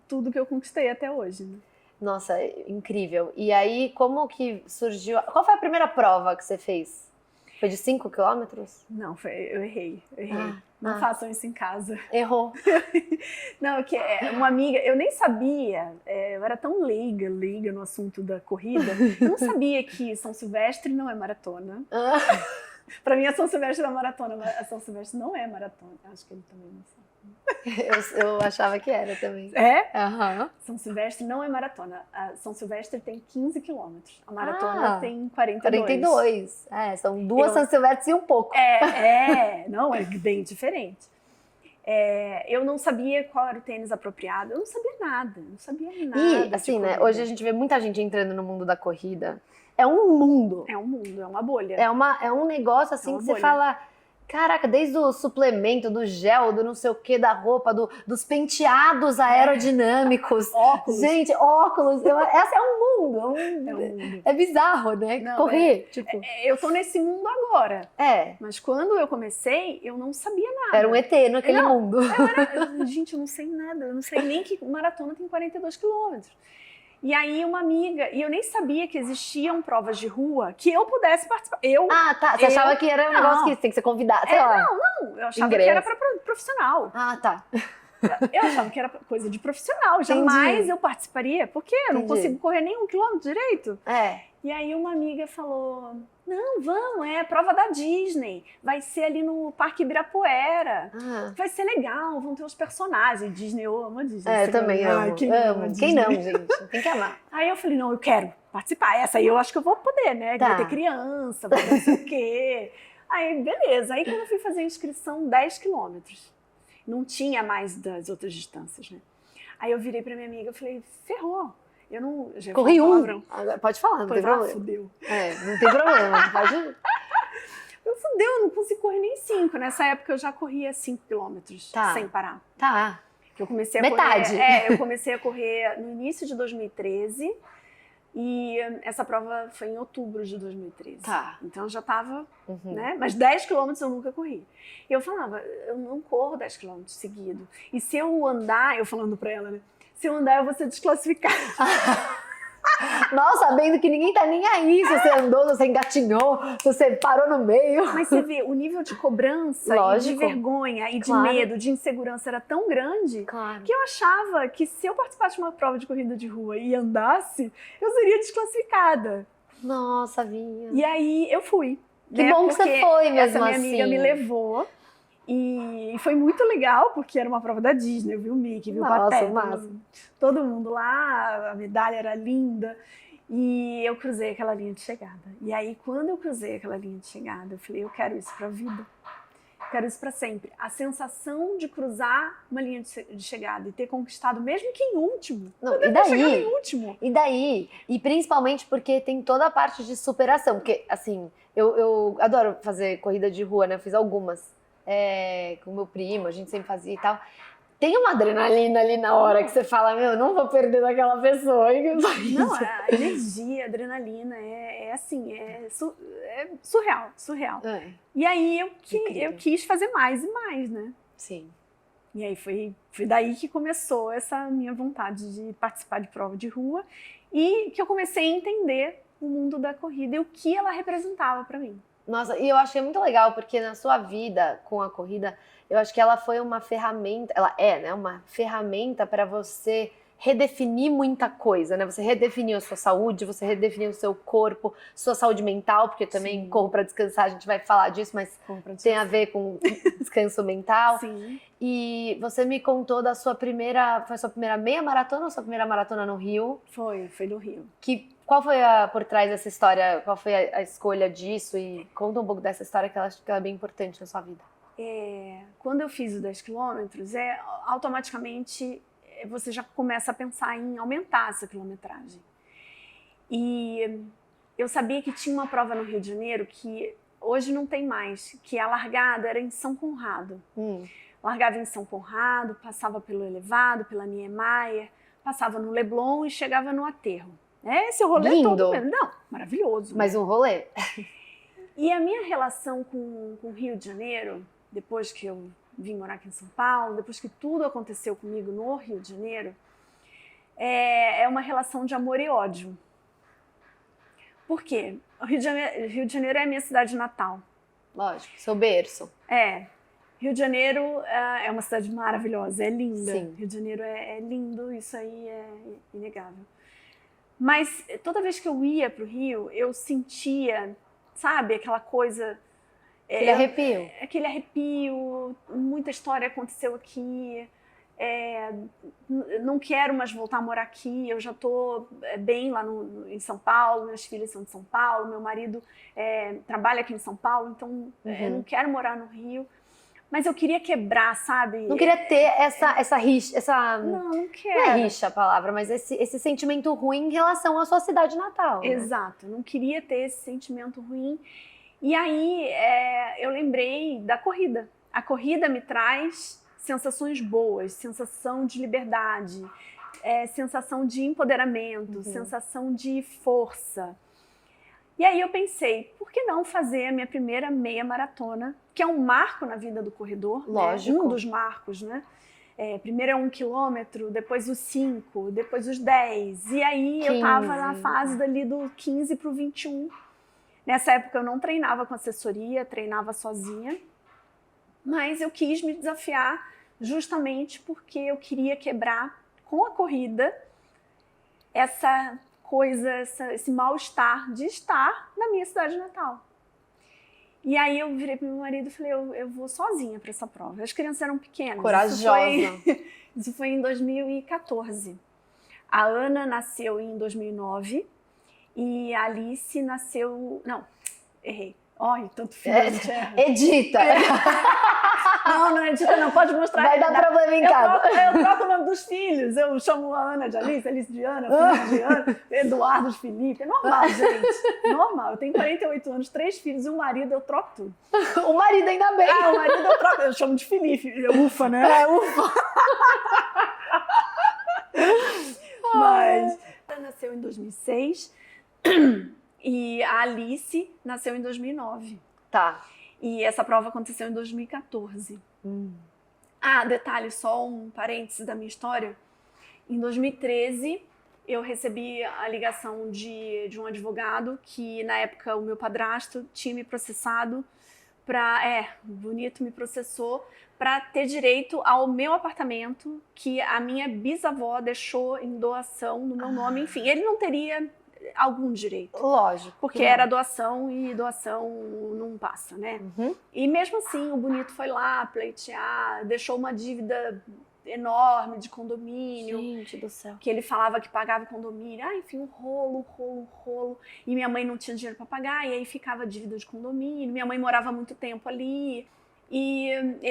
tudo que eu conquistei até hoje. Né? Nossa, incrível. E aí, como que surgiu? Qual foi a primeira prova que você fez? Foi de 5 quilômetros? Não, eu errei. Não façam isso em casa. Errou. Não, que uma amiga, eu nem sabia, eu era tão leiga no assunto da corrida, eu não sabia que São Silvestre não é maratona. Pra mim, a São Silvestre é maratona, mas a São Silvestre não é maratona. Acho que ele também não sabe. Eu achava que era também. São Silvestre não é maratona. A São Silvestre tem 15 quilômetros. A maratona tem 42. São duas São Silvestres e um pouco. Não, é bem diferente. Eu não sabia qual era o tênis apropriado. Eu não sabia nada. E, assim, né? Hoje a gente vê muita gente entrando no mundo da corrida. É um mundo. É uma bolha. É um negócio assim que você fala... Caraca, desde o suplemento, do gel, do não sei o que, da roupa, dos penteados aerodinâmicos. Óculos. Gente, óculos. Essa é um mundo. É bizarro, né? Não, correr. Tipo... eu tô nesse mundo agora. Mas quando eu comecei, eu não sabia nada. Era um ET naquele mundo. Gente, eu não sei nada. Eu não sei nem que maratona tem 42 quilômetros. E aí uma amiga, e eu nem sabia que existiam provas de rua que eu pudesse participar. Você achava que era um negócio que tem que ser convidado, sei lá. Não, eu achava que era para profissional. Eu achava que era coisa de profissional, jamais eu participaria, porque eu não consigo correr nem 1 quilômetro direito. E aí uma amiga falou, não, vamos, é a prova da Disney, vai ser ali no Parque Ibirapuera, vai ser legal, vão ter os personagens. Disney, eu amo a Disney. Eu também amo. Quem não, gente? Tem que amar. Aí eu falei, não, eu quero participar, essa aí eu acho que eu vou poder, né? Vai ter criança, vai ter não sei o quê. Aí, beleza. Aí quando eu fui fazer a inscrição, 10 quilômetros. Não tinha mais das outras distâncias, né? Aí eu virei pra minha amiga e falei, ferrou. Eu não... Corri agora, pode falar, não tem problema. Fudeu. Não tem problema, pode... Fudeu, eu não consigo correr nem 5. Nessa época eu já corria 5 quilômetros sem parar. Eu comecei a correr... eu comecei a correr no início de 2013 e essa prova foi em outubro de 2013. Então eu já tava, né? Mas 10 quilômetros eu nunca corri. E eu falava, eu não corro 10 quilômetros seguido. E se eu andar, eu falando pra ela, né? Se eu andar, eu vou ser desclassificada. Nossa, sabendo que ninguém tá nem aí se você andou, se você engatinhou, se você parou no meio. Mas você vê, o nível de cobrança, e de vergonha e de medo, de insegurança era tão grande que eu achava que se eu participasse de uma prova de corrida de rua e andasse, eu seria desclassificada. Nossa, Vinha. E aí eu fui. Que bom que você foi mesmo essa minha amiga me levou. E foi muito legal, porque era uma prova da Disney, eu vi o Mickey, vi o Pateta, todo mundo lá, a medalha era linda, e eu cruzei aquela linha de chegada. E aí, quando eu cruzei aquela linha de chegada, eu falei, eu quero isso pra vida, eu quero isso pra sempre. A sensação de cruzar uma linha de chegada e ter conquistado, mesmo que em último. E daí? E principalmente porque tem toda a parte de superação, porque, assim, eu adoro fazer corrida de rua, né, eu fiz algumas. Com meu primo, a gente sempre fazia e tal. Tem uma adrenalina ali na hora que você fala, meu, não vou perder daquela pessoa. Não, a energia, a adrenalina assim, é surreal. E aí eu quis fazer mais e mais, né? Sim. E aí foi daí que começou essa minha vontade de participar de prova de rua e que eu comecei a entender o mundo da corrida e o que ela representava para mim. Nossa, e eu achei muito legal, porque na sua vida com a corrida, eu acho que ela foi uma ferramenta, ela é, né, uma ferramenta para você redefinir muita coisa, né? Você redefiniu a sua saúde, você redefiniu o seu corpo, sua saúde mental, porque também corro para descansar, a gente vai falar disso, mas tem a ver com descanso mental. Sim. E você me contou da sua primeira, foi a sua primeira meia maratona ou sua primeira maratona no Rio? Foi no Rio. Qual foi por trás dessa história? Qual foi a escolha disso? E conta um pouco dessa história que eu acho que ela é bem importante na sua vida. Quando eu fiz os 10 quilômetros, automaticamente você já começa a pensar em aumentar essa quilometragem. E eu sabia que tinha uma prova no Rio de Janeiro que hoje não tem mais, que a largada era em São Conrado. Largava em São Conrado, passava pelo Elevado, pela Niemeyer, passava no Leblon e chegava no Aterro. Esse rolê lindo. Todo mesmo. Não, maravilhoso. Mas um rolê. E a minha relação com o Rio de Janeiro, depois que eu vim morar aqui em São Paulo, depois que tudo aconteceu comigo no Rio de Janeiro, é uma relação de amor e ódio. Por quê? O Rio de Janeiro é a minha cidade natal. Lógico, seu berço. Rio de Janeiro é uma cidade maravilhosa, é linda. Sim. Rio de Janeiro é lindo, isso aí é inegável. Mas toda vez que eu ia para o Rio, eu sentia, sabe, aquela coisa... Aquele arrepio, muita história aconteceu aqui, não quero mais voltar a morar aqui, eu já estou bem lá em São Paulo, minhas filhas são de São Paulo, meu marido trabalha aqui em São Paulo, então eu não quero morar no Rio. Mas eu queria quebrar, sabe? Não queria ter essa rixa, Não quero. Não é rixa a palavra, mas esse sentimento ruim em relação à sua cidade natal. Exato, não queria ter esse sentimento ruim. E aí eu lembrei da corrida. A corrida me traz sensações boas, sensação de liberdade, sensação de empoderamento, sensação de força. E aí eu pensei, por que não fazer a minha primeira meia maratona, que é um marco na vida do corredor. Lógico. Um dos marcos, né? Primeiro é 1 quilômetro, depois os 5, depois os 10. E aí 15. Eu tava na fase dali do 15 pro 21. Nessa época eu não treinava com assessoria, treinava sozinha. Mas eu quis me desafiar justamente porque eu queria quebrar com a corrida essa coisa, esse mal-estar de estar na minha cidade natal. E aí eu virei para meu marido e falei, eu vou sozinha para essa prova. As crianças eram pequenas. Corajosa. Isso foi em 2014. A Ana nasceu em 2009 e a Alice nasceu... Não, errei. Olha, tanto filho a gente erra. Edita. Não edita não, pode mostrar. Vai dar problema em casa. Eu troco o nome dos filhos. Eu chamo a Ana de Alice, Alice de Ana, Felipe de Ana, Eduardo de Felipe. É normal, gente. Normal. Eu tenho 48 anos, 3 filhos e um marido, eu troco tudo. O marido ainda bem. O marido eu troco, eu chamo de Felipe. Ufa, né? Ufa. Mas ela nasceu em 2006 e a Alice nasceu em 2009. Tá. E essa prova aconteceu em 2014. Detalhe, só um parênteses da minha história. Em 2013, eu recebi a ligação de um advogado que, na época, o meu padrasto tinha me processado me processou para ter direito ao meu apartamento que a minha bisavó deixou em doação no meu nome. Enfim, ele não teria algum direito. Lógico. Porque era doação e doação não passa, né? E mesmo assim, o Bonito foi lá pleitear, deixou uma dívida enorme de condomínio. Gente do céu. Que ele falava que pagava condomínio. Enfim, um rolo. E minha mãe não tinha dinheiro para pagar, e aí ficava dívida de condomínio. Minha mãe morava muito tempo ali.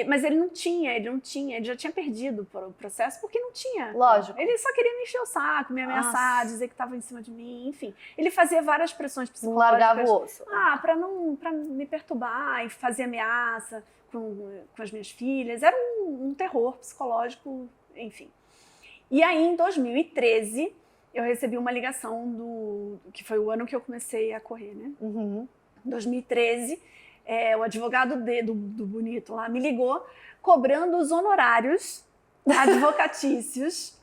Mas ele já tinha perdido o processo porque não tinha. Lógico. Ele só queria me encher o saco, me ameaçar, dizer que estava em cima de mim, enfim. Ele fazia várias pressões psicológicas. Largava o osso. Pra me perturbar e fazer ameaça com as minhas filhas. Era um terror psicológico, enfim. E aí, em 2013, eu recebi uma ligação que foi o ano que eu comecei a correr, né? Em 2013, o advogado do Bonito lá me ligou cobrando os honorários advocatícios.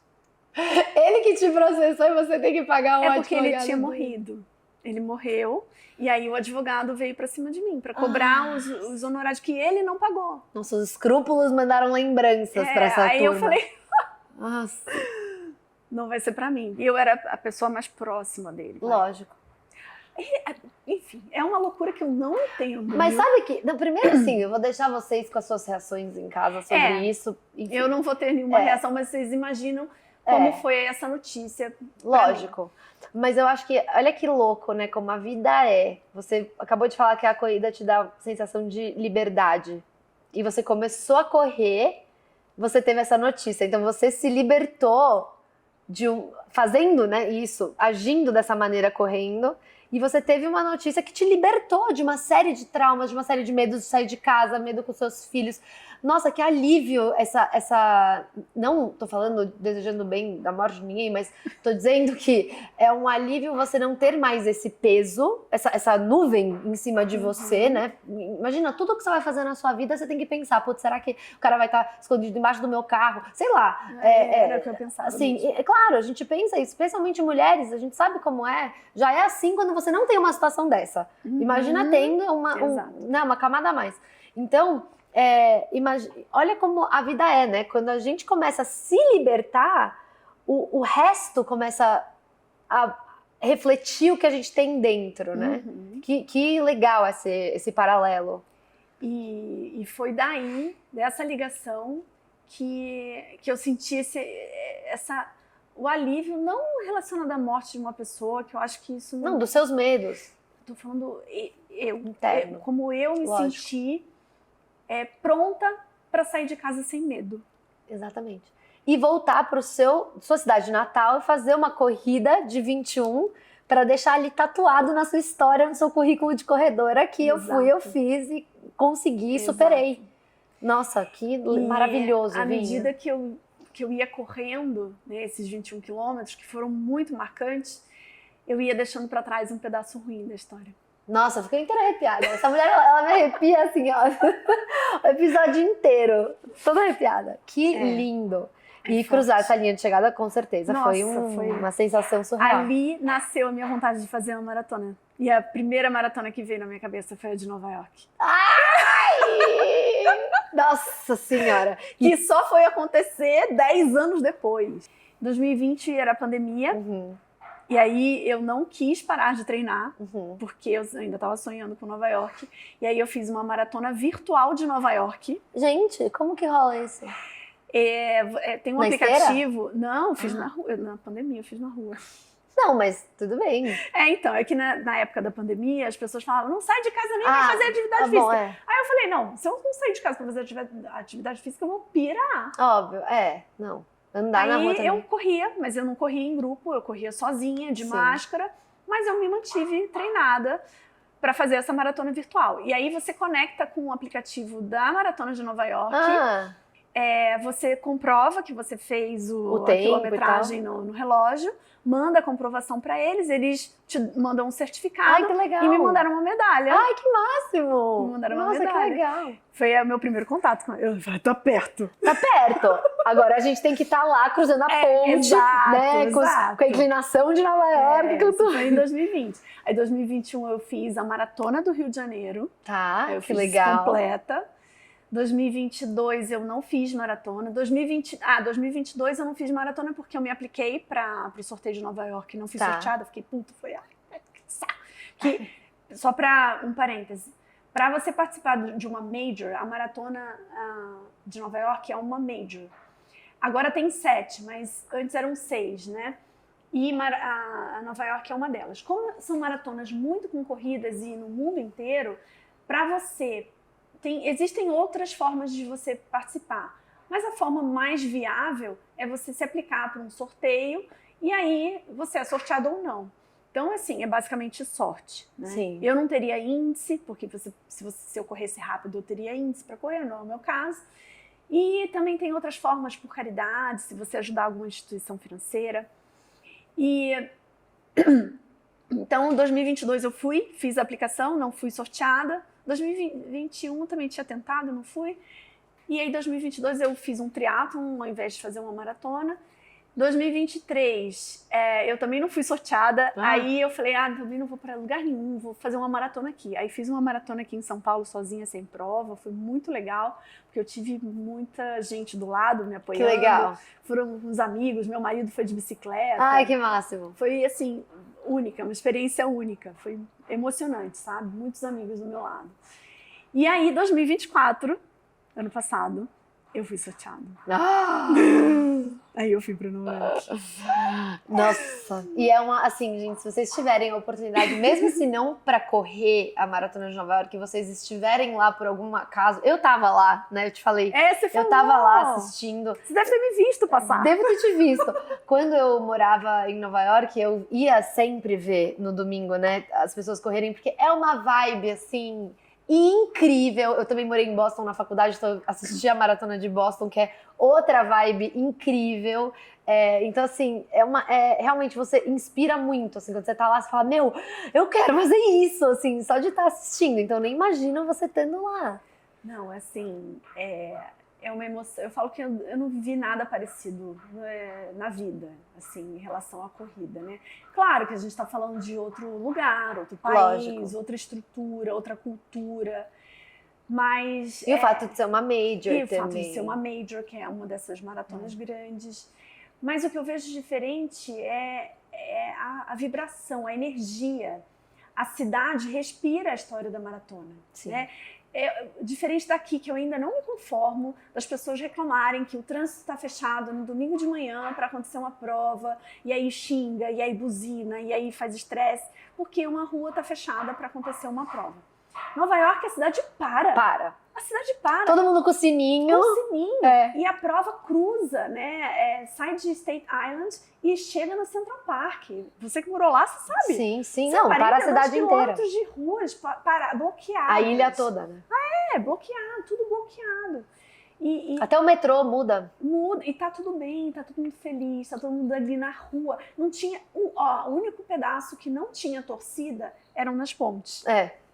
Ele que te processou e você tem que pagar um advogado. É porque ele tinha morrido. Ele morreu e aí o advogado veio pra cima de mim pra cobrar os honorários que ele não pagou. Nossos escrúpulos mandaram lembranças pra essa aí turma. Eu falei, nossa, não vai ser pra mim. E eu era a pessoa mais próxima dele. Lógico. Enfim, é uma loucura que eu não entendo. Mas sabe que, primeiro assim, eu vou deixar vocês com as suas reações em casa sobre isso. Enfim. Eu não vou ter nenhuma reação, mas vocês imaginam como foi essa notícia. Lógico. Mas eu acho que, olha que louco, né, como a vida é. Você acabou de falar que a corrida te dá sensação de liberdade. E você começou a correr, você teve essa notícia. Então você se libertou fazendo, né, isso, agindo dessa maneira, correndo. E você teve uma notícia que te libertou de uma série de traumas, de uma série de medos de sair de casa, medo com seus filhos. Nossa, que alívio essa... Não tô falando, desejando bem da morte de ninguém, mas tô dizendo que é um alívio você não ter mais esse peso, essa nuvem em cima de você, né? Imagina, tudo que você vai fazer na sua vida, você tem que pensar, putz, será que o cara vai estar escondido embaixo do meu carro? Sei lá. Era o que eu pensava. Assim, claro, a gente pensa isso, especialmente mulheres, a gente sabe como é. Já é assim quando você não tem uma situação dessa. Imagina tendo uma camada a mais. Então, olha como a vida é, né? Quando a gente começa a se libertar, o resto começa a refletir o que a gente tem dentro, né? Que legal esse paralelo. E foi daí, dessa ligação, que eu senti o alívio, não relacionado à morte de uma pessoa, que eu acho que isso não... dos seus medos. Tô falando interno. Como eu me senti pronta para sair de casa sem medo. Exatamente. E voltar para sua cidade natal e fazer uma corrida de 21 para deixar ali tatuado na sua história, no seu currículo de corredora, que eu fiz e consegui e superei. Nossa, que maravilhoso. À medida que eu ia correndo, né, esses 21 quilômetros, que foram muito marcantes, eu ia deixando para trás um pedaço ruim da história. Nossa, eu fiquei inteira arrepiada. Essa mulher, ela me arrepia assim, ó, o episódio inteiro. Toda arrepiada. Que lindo. E cruzar essa linha de chegada, com certeza. Nossa, foi uma sensação surreal. Ali nasceu a minha vontade de fazer uma maratona. E a primeira maratona que veio na minha cabeça foi a de Nova York. Ai! Nossa Senhora! Que só foi acontecer 10 anos depois. 2020 era a pandemia. E aí eu não quis parar de treinar, porque eu ainda estava sonhando com Nova York. E aí eu fiz uma maratona virtual de Nova York. Gente, como que rola isso? Tem um Na aplicativo... Não, fiz na rua. Na pandemia eu fiz na rua. Não, mas tudo bem. Então, é que na época da pandemia as pessoas falavam, não sai de casa nem vai fazer atividade física. Bom, Aí eu falei, não, se eu não sair de casa para fazer atividade física, eu vou pirar. Óbvio, não. Andar na rua também. Eu corria, mas eu não corria em grupo, eu corria sozinha, de máscara, mas eu me mantive treinada para fazer essa maratona virtual. E aí você conecta com o aplicativo da Maratona de Nova York. Você comprova que você fez a quilometragem no relógio, manda a comprovação para eles te mandam um certificado. Ai, que legal. E me mandaram uma medalha. Ai, que máximo! Me mandaram uma medalha. Nossa, que legal. Foi o meu primeiro contato com ele. Eu falei, tá perto. Tá perto. Agora a gente tem que estar lá cruzando a ponte, né? Com a inclinação de Nova York. Isso foi em 2020. Aí em 2021 eu fiz a Maratona do Rio de Janeiro. Tá, eu que fiz legal. Completa. 2022 eu não fiz maratona. 2022 eu não fiz maratona porque eu me apliquei para o sorteio de Nova York. Não fui sorteada, fiquei puta, só para um parêntese. Para você participar de uma major, a maratona de Nova York é uma major. Agora tem 7, mas antes eram 6, né? E a Nova York é uma delas. Como são maratonas muito concorridas e no mundo inteiro, para você... Existem outras formas de você participar, mas a forma mais viável é você se aplicar para um sorteio e aí você é sorteado ou não. Então, assim, é basicamente sorte, né? Sim. Eu não teria índice, porque se eu corresse rápido, eu teria índice para correr, não é o meu caso. E também tem outras formas por caridade, se você ajudar alguma instituição financeira. Então, em 2022 eu fiz a aplicação, não fui sorteada. 2021 eu também tinha tentado, não fui. E aí, em 2022 eu fiz um triatlon ao invés de fazer uma maratona. 2023 eu também não fui sorteada. Aí eu falei, também não vou para lugar nenhum, vou fazer uma maratona aqui. Aí fiz uma maratona aqui em São Paulo sozinha, sem prova. Foi muito legal, porque eu tive muita gente do lado me apoiando. Que legal. Foram uns amigos, meu marido foi de bicicleta. Ai, que máximo. Foi assim, única, uma experiência única. Foi emocionante, sabe? Muitos amigos do meu lado. E aí, 2024, ano passado, eu fui sorteada. Aí eu fui pra Nova York. Nossa. E assim, gente, se vocês tiverem a oportunidade, mesmo se não pra correr a Maratona de Nova York, vocês estiverem lá por algum acaso. Eu tava lá, né? Eu te falei. Você falou. Eu tava lá assistindo. Você deve ter me visto passar. Devo ter te visto. Quando eu morava em Nova York, eu ia sempre ver no domingo, né? As pessoas correrem, porque é uma vibe, assim... incrível. Eu também morei em Boston na faculdade, então assisti a Maratona de Boston, que é outra vibe incrível. Então, assim, realmente você inspira muito, assim, quando você tá lá, você fala, meu, eu quero fazer isso, assim, só de estar assistindo. Então, nem imagino você estando lá. Não, assim, é uma emoção. Eu falo que eu não vi nada parecido na vida, assim, em relação à corrida, né? Claro que a gente está falando de outro lugar, outro país, Lógico. outra estrutura, outra cultura, mas... E o fato de ser uma major e também. o fato de ser uma major, que é uma dessas maratonas grandes. Mas o que eu vejo diferente é a vibração, a energia. A cidade respira a história da maratona, né? Diferente daqui, que eu ainda não me conformo das pessoas reclamarem que o trânsito está fechado no domingo de manhã para acontecer uma prova, e aí xinga, e aí buzina, e aí faz estresse, porque uma rua está fechada para acontecer uma prova. Nova York, a cidade para. A cidade para. Todo mundo com o sininho. Com o sininho. E a prova cruza, né? Sai de State Island e chega no Central Park. Você que morou lá, você sabe. Sim, sim. Não, para a cidade inteira. Quilômetros de ruas bloqueadas. A ilha toda, né? Bloqueado, tudo bloqueado. Até o metrô muda. Muda, e tá tudo bem, tá todo mundo feliz, tá todo mundo ali na rua. Não tinha, o único pedaço que não tinha torcida eram nas pontes.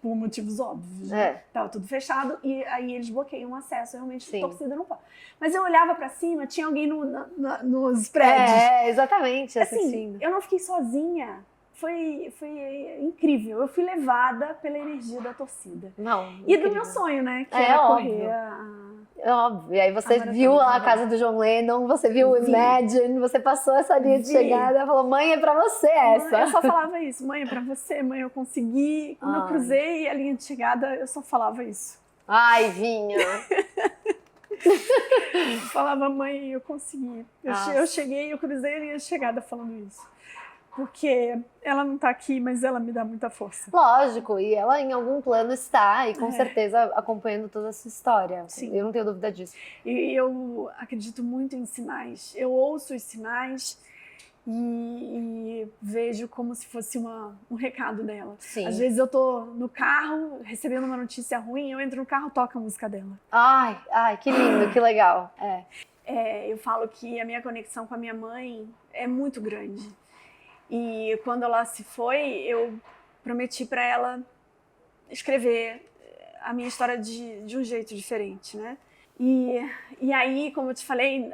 Por motivos óbvios, né? Tava tudo fechado e aí eles bloqueiam o acesso, realmente a torcida não pode. Mas eu olhava pra cima, tinha alguém nos prédios. Exatamente, assim, assistindo. Eu não fiquei sozinha. Foi incrível. Eu fui levada pela energia da torcida. Não, e do meu sonho, né? Que é era óbvio. correr Óbvio. E aí você viu a casa do John Lennon, você viu o Imagine, você passou essa linha de chegada e falou, mãe, é pra você essa. Eu só falava isso, mãe, é pra você, mãe, eu consegui. Quando eu cruzei a linha de chegada, eu só falava isso. Ai, Vinha. Falava, mãe, eu consegui. Eu cheguei, eu cruzei a linha de chegada falando isso. Porque ela não tá aqui, mas ela me dá muita força. Lógico, e ela em algum plano está, e com certeza acompanhando toda essa história. Sim. Eu não tenho dúvida disso. E eu acredito muito em sinais. Eu ouço os sinais e vejo como se fosse um recado dela. Sim. Às vezes eu tô no carro, recebendo uma notícia ruim, eu entro no carro e toco a música dela. Ai, que lindo, que legal. Eu falo que a minha conexão com a minha mãe é muito grande. E quando ela se foi, eu prometi para ela escrever a minha história de um jeito diferente, né? E aí, como eu te falei,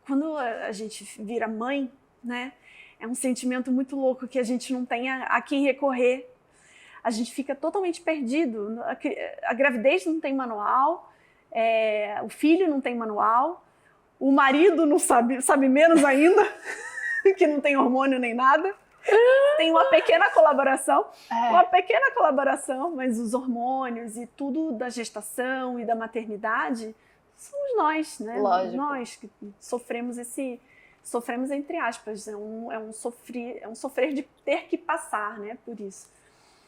quando a gente vira mãe, né? É um sentimento muito louco que a gente não tem a quem recorrer. A gente fica totalmente perdido. A gravidez não tem manual, o filho não tem manual, o marido não sabe menos ainda. Que não tem hormônio nem nada. Tem uma pequena colaboração, mas os hormônios e tudo da gestação e da maternidade somos nós, né? Lógico. Nós que sofremos entre aspas, é um sofrer de ter que passar, né, por isso.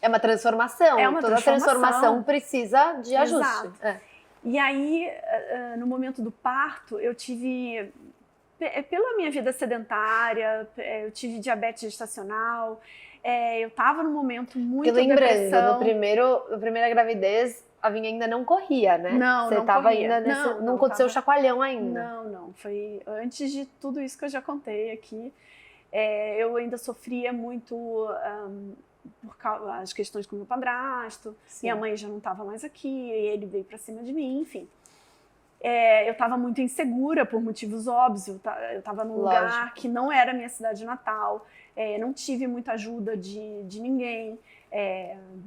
É uma transformação. Toda transformação precisa de ajuste. E aí, no momento do parto, eu tive... Pela minha vida sedentária, eu tive diabetes gestacional, eu estava num momento muito depressão. Lembrando, na primeira gravidez, a Vinha ainda não corria, né? Não, Você não estava corria. ainda não aconteceu o chacoalhão ainda. Não. Foi antes de tudo isso que eu já contei aqui. Eu ainda sofria muito por causa das questões com meu padrasto. Sim. Minha mãe já não estava mais aqui, e ele veio para cima de mim, enfim. Eu estava muito insegura por motivos óbvios. Eu estava num lugar que não era a minha cidade natal. Não tive muita ajuda de ninguém.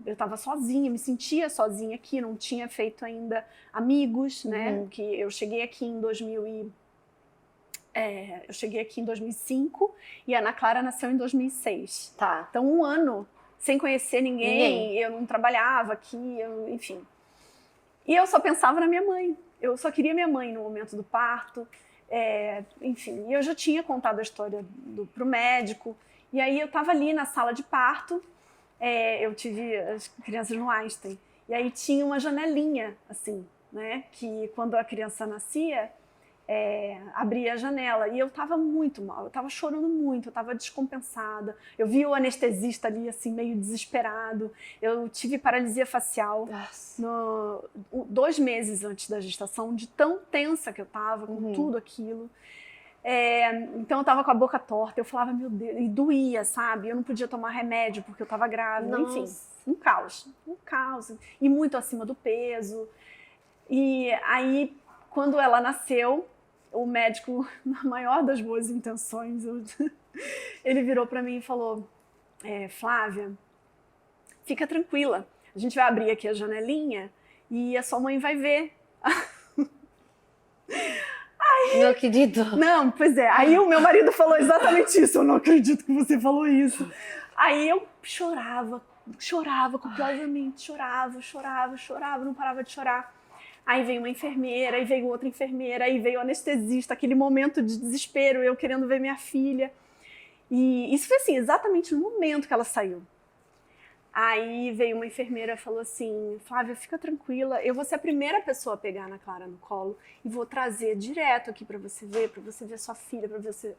Eu estava sozinha, me sentia sozinha aqui. Não tinha feito ainda amigos, né? Que eu cheguei aqui em 2005 e a Ana Clara nasceu em 2006. Tá. Então, um ano sem conhecer ninguém. Eu não trabalhava aqui, enfim. E eu só pensava na minha mãe. Eu só queria minha mãe no momento do parto, enfim. E eu já tinha contado a história pro médico. E aí eu estava ali na sala de parto, eu tive as crianças no Einstein. E aí tinha uma janelinha, assim, né? Que quando a criança nascia, abria a janela. E eu estava muito mal, eu estava chorando muito, eu estava descompensada. Eu vi o anestesista ali, assim, meio desesperado. Eu tive paralisia facial 2 meses antes da gestação, de tão tensa que eu estava com tudo aquilo. Então eu estava com a boca torta, eu falava, meu Deus, e doía, sabe? Eu não podia tomar remédio porque eu estava grávida, enfim, um caos. E muito acima do peso. E aí, quando ela nasceu, o médico, na maior das boas intenções, ele virou para mim e falou, Flávia, fica tranquila, a gente vai abrir aqui a janelinha e a sua mãe vai ver. Não acredito. Não, pois é. Aí o meu marido falou exatamente isso. Eu não acredito que você falou isso. Aí eu chorava copiosamente, chorava, não parava de chorar. Aí veio uma enfermeira, aí veio outra enfermeira, aí veio o anestesista, aquele momento de desespero, eu querendo ver minha filha. E isso foi assim, exatamente no momento que ela saiu. Aí veio uma enfermeira e falou assim, Flávia, fica tranquila, eu vou ser a primeira pessoa a pegar a Ana Clara no colo e vou trazer direto aqui para você ver sua filha, para você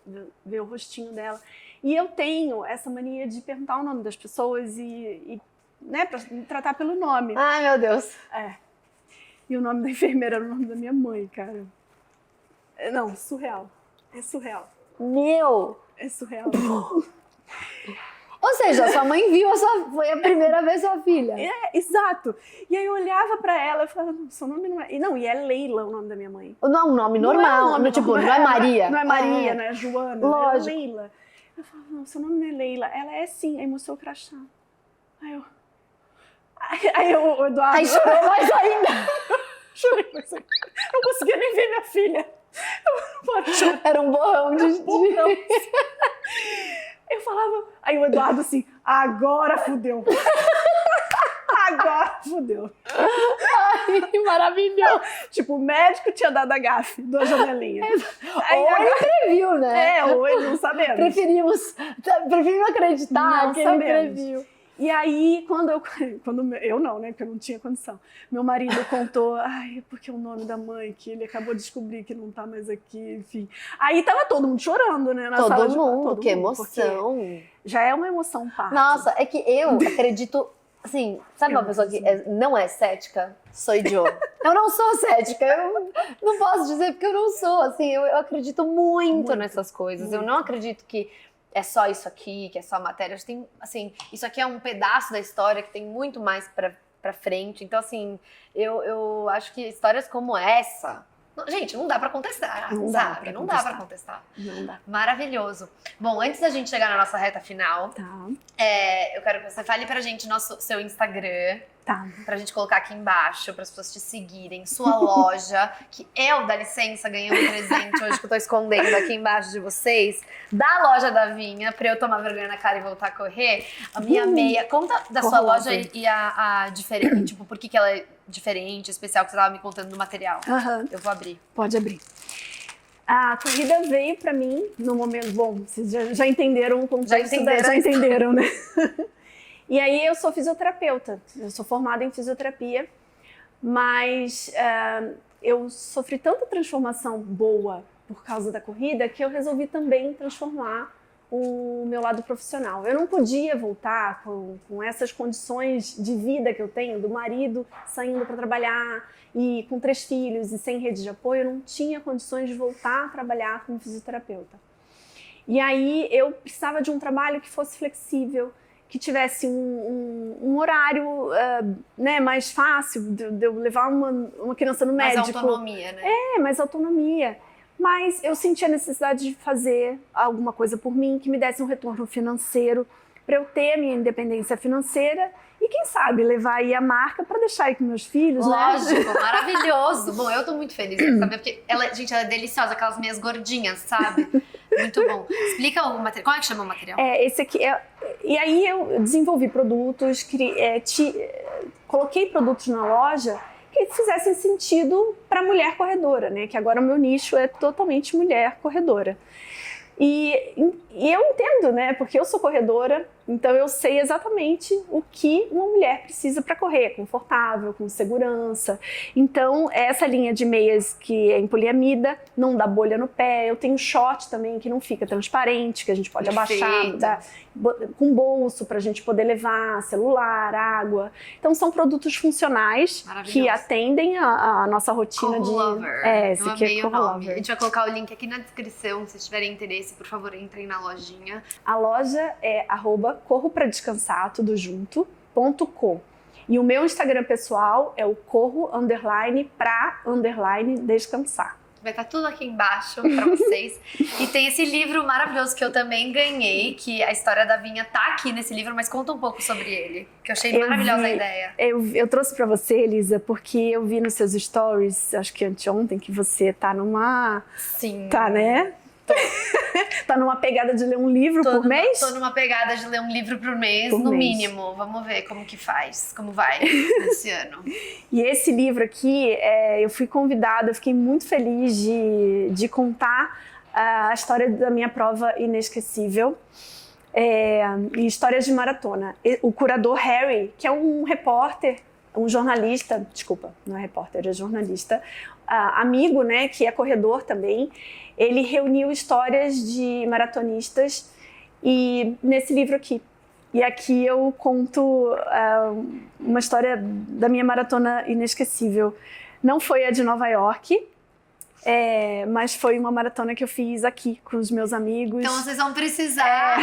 ver o rostinho dela. E eu tenho essa mania de perguntar o nome das pessoas né, para me tratar pelo nome. Ai, meu Deus. E o nome da enfermeira era o nome da minha mãe, cara. Não, surreal. É surreal. Meu! É surreal. Ou seja, sua mãe viu foi a primeira vez sua filha. Exato. E aí eu olhava pra ela e falava, seu nome não é... Não, e é Leila o nome da minha mãe. Não é um nome normal, não é Maria. Não é Maria, não é Joana, lógico. É Leila. Eu falava, não, seu nome não é Leila. Ela é sim, aí mostrou o crachá. Aí o Eduardo... Aí chorou mais ainda. Jurei por isso. Não conseguia nem ver minha filha. Era um borrão de... Eu falava... Aí o Eduardo assim, agora fudeu. Agora fudeu. Ai, maravilhoso. Tipo, o médico tinha dado a gafe da janelinha. Ou ele previu, né? Ou ele não sabemos. Preferimos acreditar Não que sabemos. ele previu. E aí, quando eu não, né, porque eu não tinha condição. Meu marido contou, porque o nome da mãe, que ele acabou de descobrir que não tá mais aqui, enfim. Aí tava todo mundo chorando, né, na sala de parto. Que emoção. Já é uma emoção parto. Nossa, é que eu acredito, assim, sabe uma pessoa que não é cética? Sou idiota. Eu não sou cética, eu não posso dizer porque eu não sou, assim, eu acredito muito nessas coisas. Eu não acredito que é só isso aqui, que é só matéria. Tem, assim, isso aqui é um pedaço da história que tem muito mais pra frente. Então, assim, eu acho que histórias como essa... Gente, não dá pra contestar, sabe? Não dá pra contestar. Não dá. Maravilhoso. Bom, antes da gente chegar na nossa reta final, Tá. eu quero que você fale pra gente seu Instagram, Tá. pra gente colocar aqui embaixo, para as pessoas te seguirem, sua loja, que eu, dá licença, ganhei um presente hoje que eu tô escondendo aqui embaixo de vocês, da loja da Vinha, pra eu tomar vergonha na cara e voltar a correr. A minha meia, conta da sua loja e a diferença, tipo, por que ela é diferente, especial, que você tava me contando do material. Eu vou abrir. Pode abrir. A corrida veio pra mim no momento... Bom, vocês já entenderam o contexto. Já entenderam, né? E aí eu sou fisioterapeuta, eu sou formada em fisioterapia, mas eu sofri tanta transformação boa por causa da corrida que eu resolvi também transformar o meu lado profissional. Eu não podia voltar com essas condições de vida que eu tenho, do marido saindo para trabalhar e com 3 filhos e sem rede de apoio, eu não tinha condições de voltar a trabalhar como fisioterapeuta. E aí eu precisava de um trabalho que fosse flexível, que tivesse um horário né, mais fácil de eu levar uma criança no médico. Mais autonomia, né? Mais autonomia. Mas eu sentia a necessidade de fazer alguma coisa por mim, que me desse um retorno financeiro, para eu ter a minha independência financeira e, quem sabe, levar aí a marca para deixar aí com meus filhos, Lógico, né? Maravilhoso. Bom, eu tô muito feliz, sabe? Porque ela é deliciosa, aquelas meias gordinhas, sabe? Muito bom. Explica o material. Qual é que chama o material? Esse aqui E aí eu desenvolvi produtos, coloquei produtos na loja que fizessem sentido para mulher corredora, né? Que agora o meu nicho é totalmente mulher corredora. E eu entendo, né? Porque eu sou corredora, então eu sei exatamente o que uma mulher precisa para correr, confortável, com segurança. Então, essa linha de meias que é em poliamida, não dá bolha no pé. Eu tenho short também que não fica transparente, que a gente pode abaixar, com bolso para a gente poder levar celular, água. Então, são produtos funcionais que atendem a nossa rotina de... Esse aqui é Corro Lover. A gente vai colocar o link aqui na descrição, se tiverem interesse, por favor, entrem na lojinha. A loja é @corro-pra-descansar, tudo junto, .com. E o meu Instagram pessoal é o corro_pra_descansar. Vai estar tudo aqui embaixo pra vocês. E tem esse livro maravilhoso que eu também ganhei, que a história da Vinha tá aqui nesse livro, mas conta um pouco sobre ele, que eu achei maravilhosa a ideia. Eu trouxe pra você, Elisa, porque eu vi nos seus stories, acho que anteontem, que você tá numa... Sim. Tá, né? Tá numa pegada de ler um livro por mês? Tô numa pegada de ler um livro por mês, mínimo. Vamos ver como que faz, como vai esse ano. E esse livro aqui, eu fui convidada, eu fiquei muito feliz de contar a história da minha prova inesquecível. E histórias de maratona. O curador Harry, que é um repórter, um jornalista, desculpa, não é repórter, é jornalista, amigo, né, que é corredor também, ele reuniu histórias de maratonistas e nesse livro aqui. E aqui eu conto uma história da minha maratona inesquecível. Não foi a de Nova York, mas foi uma maratona que eu fiz aqui com os meus amigos. Então vocês vão precisar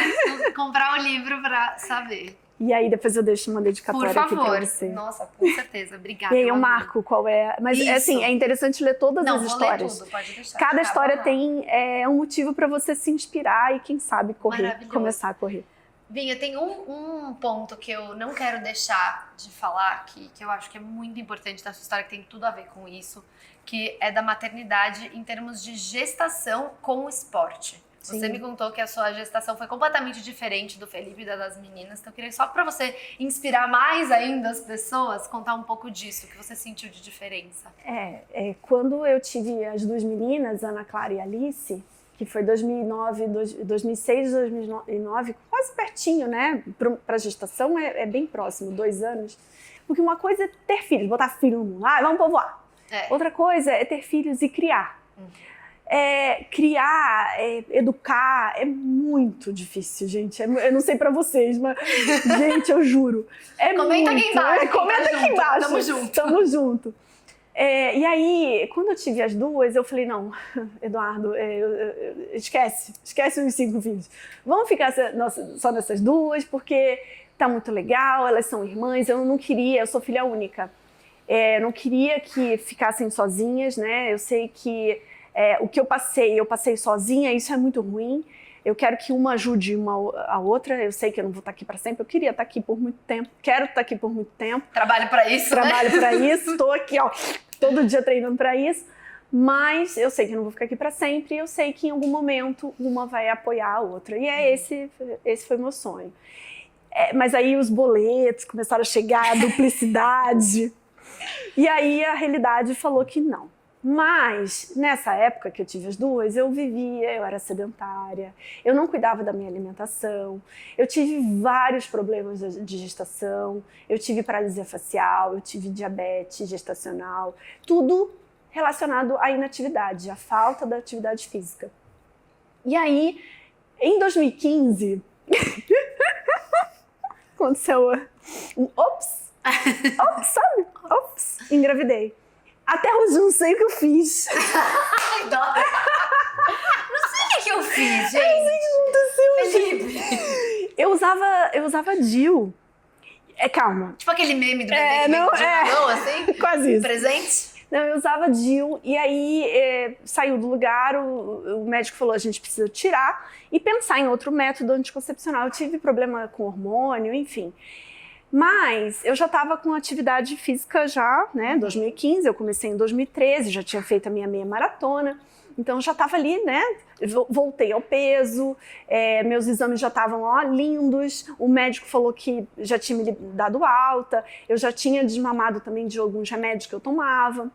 comprar o livro para saber. E aí depois eu deixo uma dedicatória aqui pra você. Nossa, com certeza. Obrigada. E aí eu marco qual é. Mas assim, é interessante ler todas as histórias. Não, vou ler tudo, pode deixar. Cada história tem um motivo pra você se inspirar e quem sabe correr, começar a correr. Vinha, tem um ponto que eu não quero deixar de falar, que eu acho que é muito importante da sua história, que tem tudo a ver com isso, que é da maternidade em termos de gestação com o esporte. Sim. Você me contou que a sua gestação foi completamente diferente do Felipe e da das meninas, então eu queria só para você inspirar mais ainda as pessoas, contar um pouco disso, o que você sentiu de diferença. Quando eu tive as duas meninas, Ana Clara e Alice, que foi 2009, 2006, 2009, quase pertinho, né? Para gestação é bem próximo, 2 anos. Porque uma coisa é ter filhos, botar filho no mundo, vamos povoar. Outra coisa é ter filhos e criar. Criar, educar é muito difícil, gente. Eu não sei pra vocês, mas, gente, eu juro. Comenta aqui embaixo. Comenta aqui embaixo. Tamo junto. Tamo junto. E aí, quando eu tive as duas, eu falei, não, Eduardo, esquece os 5 filhos. Vamos ficar só nessas duas, porque tá muito legal, elas são irmãs. Eu sou filha única. Eu não queria que ficassem sozinhas, né? Eu sei que o que eu passei sozinha, isso é muito ruim. Eu quero que uma ajude a outra. Eu sei que eu não vou estar aqui para sempre. Eu queria estar aqui por muito tempo. Quero estar aqui por muito tempo. Trabalho para isso, Trabalho para isso. Estou aqui, todo dia treinando para isso. Mas eu sei que eu não vou ficar aqui para sempre. Eu sei que em algum momento uma vai apoiar a outra. E esse foi o meu sonho. Mas aí os boletos começaram a chegar, a duplicidade. E aí a realidade falou que não. Mas, nessa época que eu tive as duas, eu era sedentária, eu não cuidava da minha alimentação, eu tive vários problemas de gestação, eu tive paralisia facial, eu tive diabetes gestacional, tudo relacionado à inatividade, à falta da atividade física. E aí, em 2015, aconteceu um ops, sabe? Ops, engravidei. Até hoje eu não sei o que eu fiz. Ai, dó. Não sei o que eu fiz, gente. Eu não sei o que aconteceu, Felipe. Eu usava DIU. Calma. Tipo aquele meme do bebê que vem com jogador, assim? Quase isso. Presente? Não, eu usava DIU e aí saiu do lugar, o médico falou, a gente precisa tirar e pensar em outro método anticoncepcional. Eu tive problema com hormônio, enfim. Mas eu já estava com atividade física já, né, 2015, eu comecei em 2013, já tinha feito a minha meia maratona, então já estava ali, né, voltei ao peso, meus exames já estavam lindos, o médico falou que já tinha me dado alta, eu já tinha desmamado também de alguns remédios que eu tomava.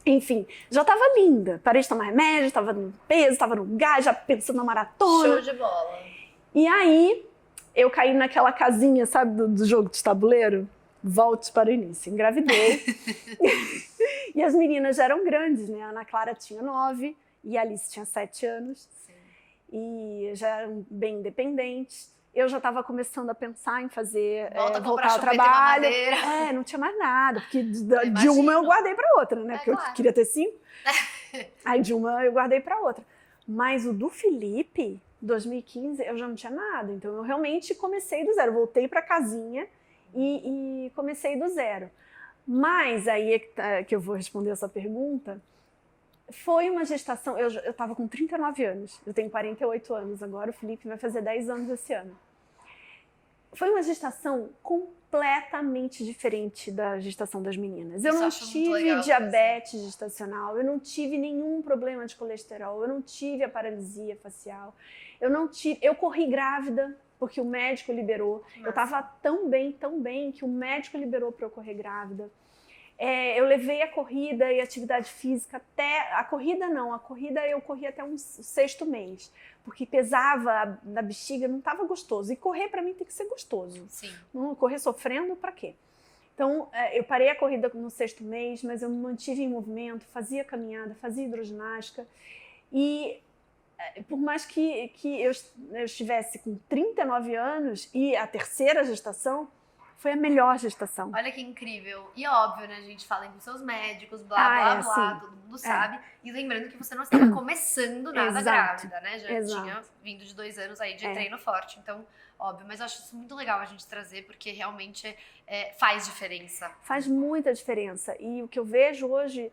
Enfim, já estava linda, parei de tomar remédio, estava no peso, estava no gás, já pensando na maratona. Show de bola. E aí, eu caí naquela casinha, sabe, do jogo de tabuleiro? Volte para o início. Engravidei. E as meninas já eram grandes, né? A Ana Clara tinha 9 e a Alice tinha 7 anos. Sim. E já eram bem independentes. Eu já estava começando a pensar em fazer, voltar ao trabalho. Não tinha mais nada, porque de uma eu guardei para outra, né? Porque claro. Eu queria ter 5. Aí de uma eu guardei para outra. Mas o do Felipe, 2015, eu já não tinha nada. Então eu realmente comecei do zero. Voltei para casinha e comecei do zero. Mas aí que eu vou responder essa pergunta. Foi uma gestação, eu estava com 39 anos, eu tenho 48 anos agora, o Felipe vai fazer 10 anos esse ano. Foi uma gestação completamente diferente da gestação das meninas. Eu não tive diabetes gestacional, eu não tive nenhum problema de colesterol, eu não tive a paralisia facial, eu corri grávida, porque o médico liberou. Nossa. Eu estava tão bem, que o médico liberou para eu correr grávida. Eu levei a corrida e atividade física até... A corrida eu corri até um 6º mês. Porque pesava na bexiga, não estava gostoso. E correr para mim tem que ser gostoso. Sim. Não correr sofrendo, para quê? Então, eu parei a corrida no 6º mês, mas eu me mantive em movimento, fazia caminhada, fazia hidroginástica. E por mais que eu estivesse com 39 anos e a 3ª gestação, foi a melhor gestação. Olha que incrível. E óbvio, né, gente? Falem com seus médicos, blá, blá, todo mundo sabe. E lembrando que você não estava começando nada grávida, né? Já tinha vindo de 2 anos aí de treino forte. Então, óbvio. Mas eu acho isso muito legal a gente trazer, porque realmente faz diferença. Faz muita diferença. E o que eu vejo hoje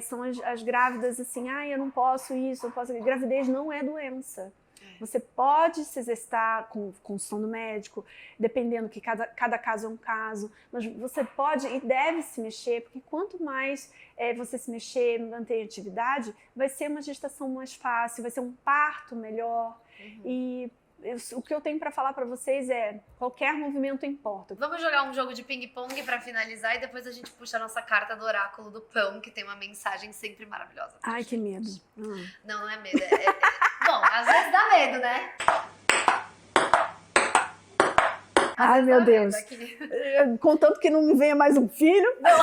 são as grávidas assim, eu não posso isso, eu posso... Gravidez não é doença. Você pode se exercitar com sono médico, dependendo que cada caso é um caso, mas você pode e deve se mexer, porque quanto mais você se mexer, manter atividade, vai ser uma gestação mais fácil, vai ser um parto melhor. E o que eu tenho para falar para vocês é, qualquer movimento importa. Vamos jogar um jogo de ping-pong para finalizar e depois a gente puxa a nossa carta do oráculo do pão, que tem uma mensagem sempre maravilhosa. Ai, que medo. Não é medo. Bom, às vezes dá medo, né? Ai, meu Deus. Contanto que não me venha mais um filho. Não.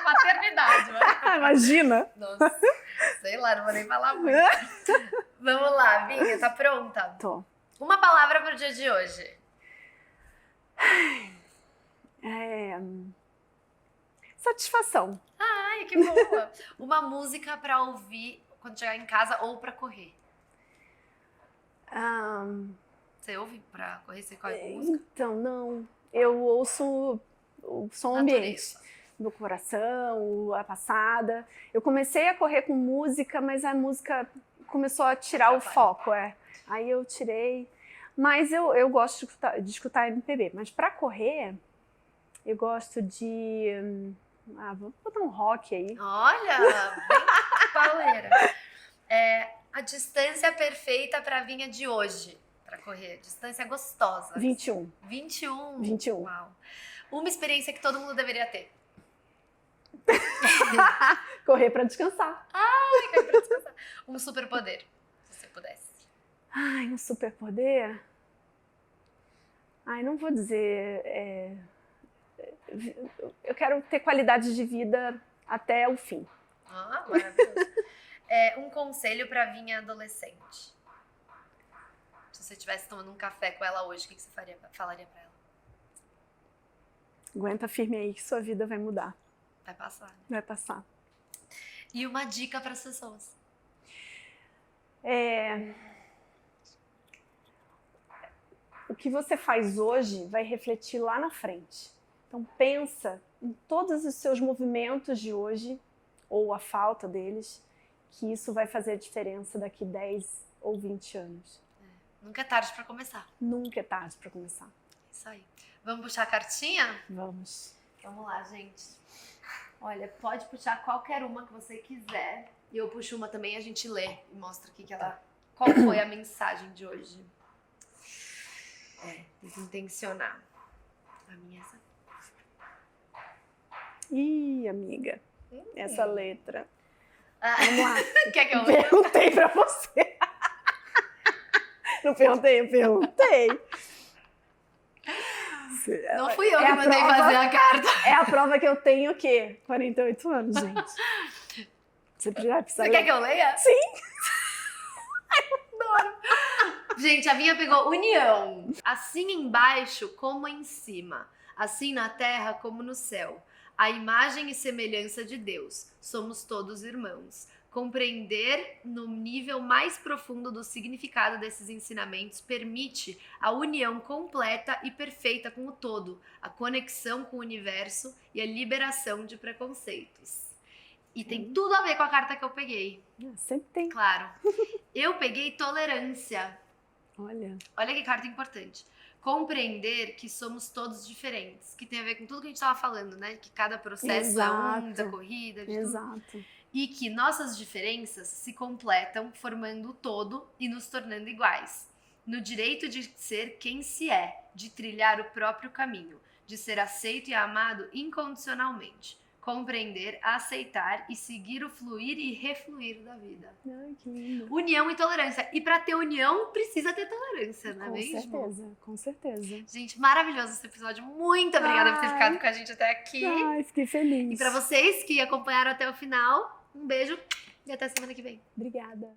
Maternidade, mas... Imagina. Nossa, sei lá, não vou nem falar muito. Vamos lá, Vinha, tá pronta? Tô. Uma palavra pro dia de hoje. Satisfação. Ai, que boa. Uma música pra ouvir quando chegar em casa ou pra correr. Você ouve pra correr? Você corre com música? Então, não. Eu ouço o som ambiente. Do coração, a passada. Eu comecei a correr com música, mas a música começou a tirar o foco, Aí eu tirei. Mas eu gosto de escutar MPB. Mas para correr, eu gosto de... vou botar um rock aí. Olha, bem pauleira. A distância perfeita para a Vinha de hoje, para correr. Distância gostosa. 21. 21? 21. Uau. Uma experiência que todo mundo deveria ter. Correr para descansar. Correr pra descansar. Um superpoder, se você pudesse. Um superpoder? Não vou dizer... Eu quero ter qualidade de vida até o fim. Maravilhoso. Um conselho pra Vinha adolescente. Se você estivesse tomando um café com ela hoje, o que você falaria pra ela? Aguenta firme aí que sua vida vai mudar. Vai passar. Né? Vai passar. E uma dica para as pessoas? O que você faz hoje vai refletir lá na frente. Então pensa em todos os seus movimentos de hoje, ou a falta deles, que isso vai fazer a diferença daqui 10 ou 20 anos. Nunca é tarde para começar. Nunca é tarde para começar. Isso aí. Vamos puxar a cartinha? Vamos. Vamos lá, gente. Olha, pode puxar qualquer uma que você quiser. E eu puxo uma também, a gente lê e mostra aqui que ela... Qual foi a mensagem de hoje? Desintencionar. A minha é essa. Ih, amiga. Essa letra. Vamos lá. Quer que eu leia? Perguntei pra você. Não perguntei, eu perguntei. Não fui eu que mandei fazer a carta. É a prova que eu tenho o quê? 48 anos, gente. Você quer que eu leia? Sim. Adoro. Gente, a Vinha pegou união. Assim embaixo como em cima. Assim na terra como no céu. A imagem e semelhança de Deus. Somos todos irmãos. Compreender no nível mais profundo do significado desses ensinamentos permite a união completa e perfeita com o todo, a conexão com o universo e a liberação de preconceitos. E tem tudo a ver com a carta que eu peguei. Sempre tem. Claro. Eu peguei tolerância. Olha que carta importante. Compreender que somos todos diferentes, que tem a ver com tudo que a gente estava falando, né? Que cada processo é da corrida, de tudo. E que nossas diferenças se completam formando o todo e nos tornando iguais. No direito de ser quem se é, de trilhar o próprio caminho, de ser aceito e amado incondicionalmente. Compreender, aceitar e seguir o fluir e refluir da vida. Ai, que lindo. União e tolerância. E para ter união, precisa ter tolerância, não é mesmo? Com certeza. Gente, maravilhoso esse episódio. Muito obrigada por ter ficado com a gente até aqui. Fiquei feliz. E para vocês que acompanharam até o final, um beijo e até semana que vem. Obrigada.